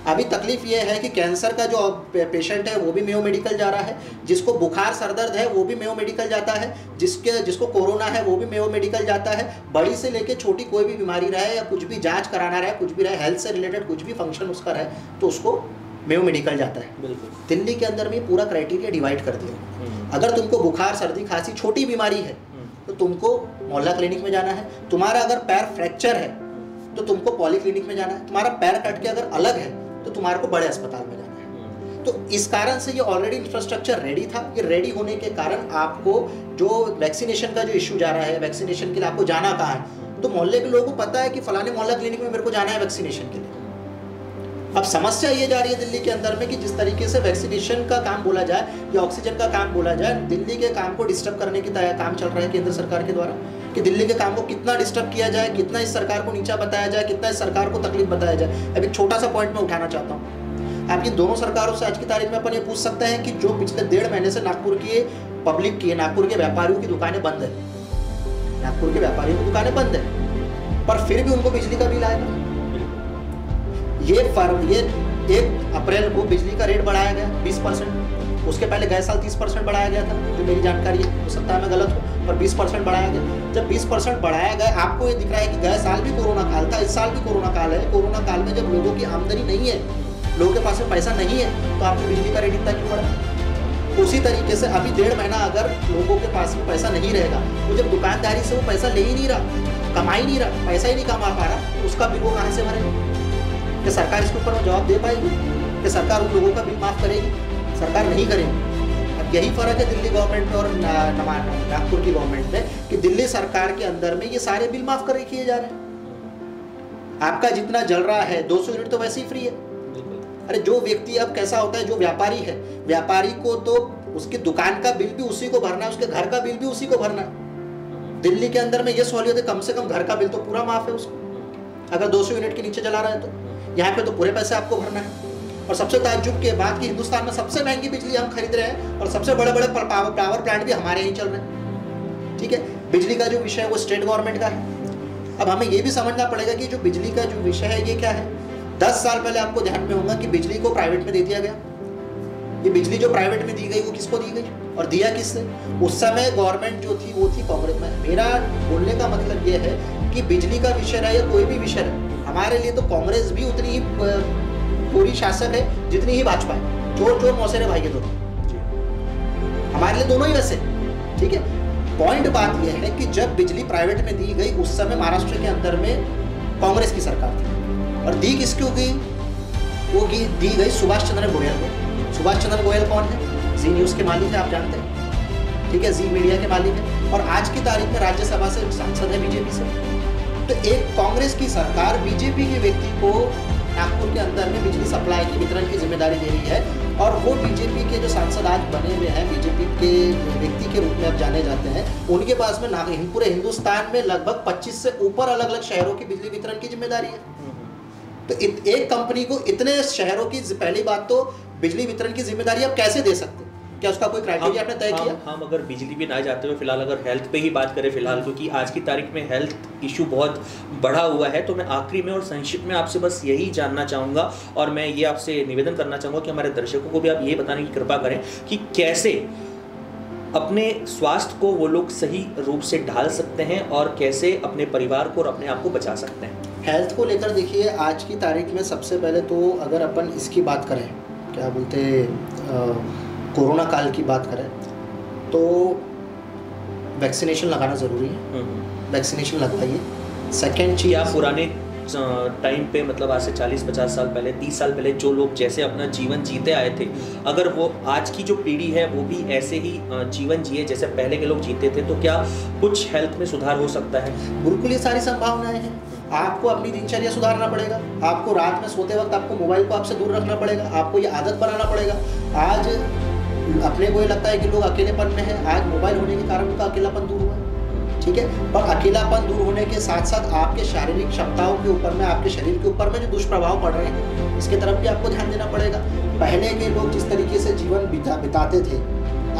अभी तकलीफ ये है कि कैंसर का जो पेशेंट है वो भी मेयो मेडिकल जा रहा है, जिसको बुखार सर दर्द है वो भी मेयो मेडिकल जाता है, जिसको कोरोना है वो भी मेयो मेडिकल जाता है। बड़ी से लेके छोटी कोई भी बीमारी रहे या कुछ भी जांच कराना रहे, कुछ भी रहे, हेल्थ से रिलेटेड कुछ भी फंक्शन उसका रहे, तो उसको मेयो मेडिकल जाता है। बिल्कुल दिल्ली के अंदर में पूरा क्राइटेरिया डिवाइड कर दिया। अगर तुमको बुखार सर्दी खांसी छोटी बीमारी है तो तुमको मोहल्ला क्लिनिक में जाना है, तुम्हारा अगर पैर फ्रैक्चर है तो तुमको पॉली क्लिनिक में जाना है, तुम्हारा पैर कट के अगर अलग है तो तुम्हारे को बड़े अस्पताल में जाना है। तो इस कारण से ये ऑलरेडी इंफ्रास्ट्रक्चर रेडी था। ये रेडी होने के कारण आपको जो वैक्सीनेशन का जो इश्यू जा रहा है, वैक्सीनेशन के लिए आपको जाना कहाँ है, तो मोहल्ले के लोगों को पता है कि फलाने मोहल्ला क्लिनिक में मेरे को जाना है वैक्सीनेशन के लिए। अब समस्या ये जा रही है दिल्ली के अंदर में कि जिस तरीके से वैक्सीनेशन का काम बोला जाए या ऑक्सीजन का काम बोला जाए, दिल्ली के काम को डिस्टर्ब करने की काम चल रहा है केंद्र सरकार के द्वारा, कि दिल्ली के काम को कितना डिस्टर्ब किया जाए, कितना इस सरकार को नीचा बताया जाए, कितना इस सरकार को तकलीफ बताया जाए। अब एक छोटा सा पॉइंट मैं उठाना चाहता हूँ। आपकी दोनों सरकारों से आज की तारीख में अपन ये पूछ सकते हैं कि जो पिछले 1.5 महीने से नागपुर की पब्लिक की, नागपुर के व्यापारियों की दुकानें बंद है, नागपुर के व्यापारियों की दुकानें बंद है, पर फिर भी उनको बिजली का बिल आएगा। ये 1 अप्रैल को बिजली का रेट बढ़ाया गया 20%, उसके पहले गए साल 30% बढ़ाया गया था, जो मेरी जानकारी है, हो सकता है मैं गलत हूँ, पर 20% बढ़ाया गया। जब 20% बढ़ाया गया, आपको ये दिख रहा है कि गए साल भी कोरोना काल था, इस साल भी कोरोना काल है। कोरोना काल में जब लोगों की आमदनी नहीं है, लोगों के पास में पैसा नहीं है, तो आपको बिजली का रेट इतना क्यों बढ़ा? उसी तरीके से अभी 1.5 महीना अगर लोगों के पास में पैसा नहीं रहेगा, वो जब दुकानदारी से वो पैसा ले ही नहीं रहा, कमा ही नहीं रहा, पैसा ही नहीं कमा पा रहा, उसका बिल वो कहाँ से भरेगा? कि सरकार इसके ऊपर जवाब दे पाएगी कि सरकार उन लोगों का बिल माफ़ करेगी? सरकार नहीं करेगी। अब यही फ़र्क है दिल्ली गवर्नमेंट और नागपुर की गवर्नमेंट में, कि दिल्ली सरकार के अंदर में ये सारे बिल माफ़ कर किए जा रहे हैं। आपका जितना जल रहा है 200 यूनिट तो वैसे ही फ्री है। अरे जो व्यक्ति, अब कैसा होता है, जो व्यापारी है, व्यापारी को तो उसकी दुकान का बिल भी उसी को भरना है, उसके घर का बिल भी उसी को भरना है। दिल्ली के अंदर में ये सहूलियत है, कम से कम घर का बिल तो पूरा माफ़ है उसको, अगर 200 यूनिट के नीचे जला रहा है तो। यहाँ पे तो पूरे पैसे आपको भरना है। और सबसे ताज्जुब के बात कि हिंदुस्तान में सबसे महंगी बिजली हम खरीद रहे हैं, और सबसे बड़े बड़े पावर प्लांट भी हमारे यहीं चल रहे हैं। ठीक है, बिजली का जो विषय है वो स्टेट गवर्नमेंट का है। अब हमें ये भी समझना पड़ेगा कि जो बिजली का जो विषय है ये क्या है। 10 साल पहले आपको ध्यान में होगा कि बिजली को प्राइवेट में दे दिया गया। ये बिजली जो प्राइवेट में दी गई वो किसको दी गई? और दिया किससे? उस समय गवर्नमेंट जो थी वो थी कांग्रेस में। मेरा बोलने का मतलब ये है कि बिजली का विषय है या कोई भी विषय है, हमारे लिए तो कांग्रेस भी उतनी ही पूरी शासक है जितनी ही भाजपा है। चोर चोर मौसेरे भाई के दोनों, हमारे लिए दोनों ही वैसे, ठीक है। पॉइंट बात यह है कि जब बिजली प्राइवेट में दी गई उस समय महाराष्ट्र के अंदर में कांग्रेस की सरकार थी, और दी किसको गई? वो दी गई सुभाष चंद्र गोयल को। सुभाष चंद्र गोयल कौन है? जी न्यूज़ के मालिक है, आप जानते हैं, ठीक है, जी मीडिया के मालिक है, और आज की तारीख में राज्यसभा से सांसद है बीजेपी से। तो एक कांग्रेस की सरकार बीजेपी के व्यक्ति को नागपुर के अंदर में बिजली सप्लाई की वितरण की जिम्मेदारी दे रही है, और वो बीजेपी के जो सांसद आज बने हुए हैं, बीजेपी के व्यक्ति के रूप में अब जाने जाते हैं, उनके पास में पूरे हिंदुस्तान में लगभग 25 से ऊपर अलग अलग शहरों की बिजली वितरण की जिम्मेदारी है। तो एक कंपनी को इतने शहरों की, पहली बात तो बिजली वितरण की जिम्मेदारी आप कैसे दे सकते? क्या उसका कोई क्राइटेरिया आपने तय किया? हम अगर बिजली भी ना जाते हुए फिलहाल अगर हेल्थ पे ही बात करें फिलहाल, क्योंकि आज की तारीख में हेल्थ इशू बहुत बढ़ा हुआ है, तो मैं आखिरी में और संक्षिप्त में आपसे बस यही जानना चाहूँगा, और मैं ये आपसे निवेदन करना चाहूँगा कि हमारे दर्शकों को भी आप ये बताने की कृपा करें कि कैसे अपने स्वास्थ्य को वो लोग सही रूप से ढाल सकते हैं और कैसे अपने परिवार को और अपने आप को बचा सकते हैं। हेल्थ को लेकर देखिए, आज की तारीख में सबसे पहले तो अगर अपन इसकी बात करें, क्या बोलते कोरोना काल की बात करें, तो वैक्सीनेशन लगाना ज़रूरी है। वैक्सीनेशन लगवाइए। सेकेंड चीज़, या पुराने टाइम पे मतलब आज से 40-50 साल पहले, 30 साल पहले जो लोग जैसे अपना जीवन जीते आए थे, अगर वो आज की जो पीढ़ी है वो भी ऐसे ही जीवन जिए जैसे पहले के लोग जीते थे, तो क्या कुछ हेल्थ में सुधार हो सकता है? बिल्कुल, ये सारी संभावनाएं हैं। आपको अपनी दिनचर्या सुधारना पड़ेगा, आपको रात में सोते वक्त आपको मोबाइल को आपसे दूर रखना पड़ेगा, आपको ये आदत बनाना पड़ेगा। आज अपने को ये लगता है कि लोग अकेलेपन में हैं, आज मोबाइल होने के कारण उनका अकेलापन दूर हुआ है, ठीक है। पर अकेलापन दूर होने के साथ साथ आपके शारीरिक क्षमताओं के ऊपर में, आपके शरीर के ऊपर में जो दुष्प्रभाव पड़ रहे हैं, इसके तरफ भी आपको ध्यान देना पड़ेगा। पहले के लोग जिस तरीके से जीवन बिताते थे,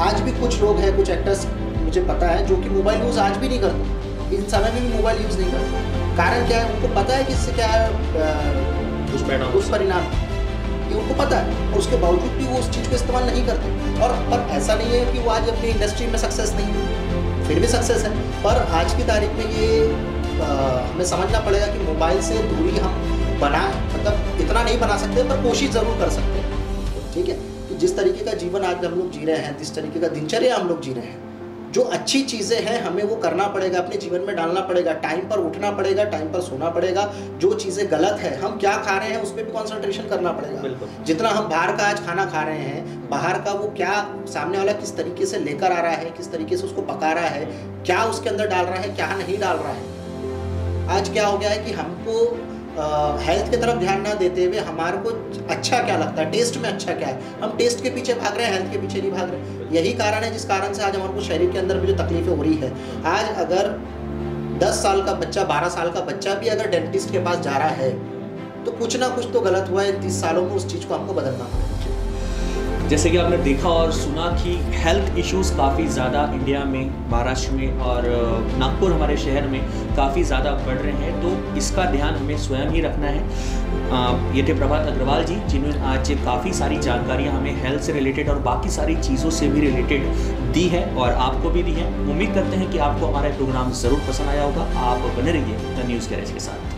आज भी कुछ लोग हैं, कुछ एक्टर्स मुझे पता है जो कि मोबाइल यूज़ आज भी नहीं करते, इस समय में भी मोबाइल यूज़ नहीं करते। कारण क्या है? उनको पता है कि इससे क्या है दुष्परिणाम, ये उनको पता है, और उसके बावजूद भी वो उस चीज़ को इस्तेमाल नहीं करते। और पर ऐसा नहीं है कि वो आज अपनी इंडस्ट्री में सक्सेस नहीं है, फिर भी सक्सेस है। पर आज की तारीख में ये हमें समझना पड़ेगा कि मोबाइल से दूरी हम मतलब इतना नहीं बना सकते, पर कोशिश ज़रूर कर सकते हैं, ठीक है। तो जिस तरीके का जीवन आज हम लोग जी रहे हैं, जिस तरीके का दिनचर्या हम लोग जी रहे हैं, जो अच्छी चीज़ें हैं हमें वो करना पड़ेगा, अपने जीवन में डालना पड़ेगा। टाइम पर उठना पड़ेगा, टाइम पर सोना पड़ेगा। जो चीज़ें गलत है, हम क्या खा रहे हैं उस पर भी कॉन्सेंट्रेशन करना पड़ेगा। जितना हम बाहर का आज खाना खा रहे हैं, बाहर का वो क्या सामने वाला किस तरीके से लेकर आ रहा है, किस तरीके से उसको पका रहा है, क्या उसके अंदर डाल रहा है, क्या नहीं डाल रहा है। आज क्या हो गया है कि हमको हेल्थ की तरफ ध्यान ना देते हुए हमारे को अच्छा क्या लगता है, टेस्ट में अच्छा क्या है, हम टेस्ट के पीछे भाग रहे हैं, हेल्थ के पीछे नहीं भाग रहे। यही कारण है जिस कारण से आज हमारे को शरीर के अंदर भी जो तकलीफें हो रही है। आज अगर 10 साल का बच्चा, 12 साल का बच्चा भी अगर डेंटिस्ट के पास जा रहा है, तो कुछ ना कुछ तो गलत हुआ है। 30 सालों में उस चीज़ को हमको बदलना पड़ेगा। जैसे कि आपने देखा और सुना कि हेल्थ इश्यूज़ काफ़ी ज़्यादा इंडिया में, महाराष्ट्र में और नागपुर हमारे शहर में काफ़ी ज़्यादा बढ़ रहे हैं, तो इसका ध्यान हमें स्वयं ही रखना है। ये थे प्रभात अग्रवाल जी, जिन्होंने आज काफ़ी सारी जानकारियाँ हमें हेल्थ से रिलेटेड और बाकी सारी चीज़ों से भी रिलेटेड दी है और आपको भी दी है। उम्मीद करते हैं कि आपको हमारा प्रोग्राम ज़रूर पसंद आया होगा। आप बने रहिए द न्यूज़ गैरेज के साथ।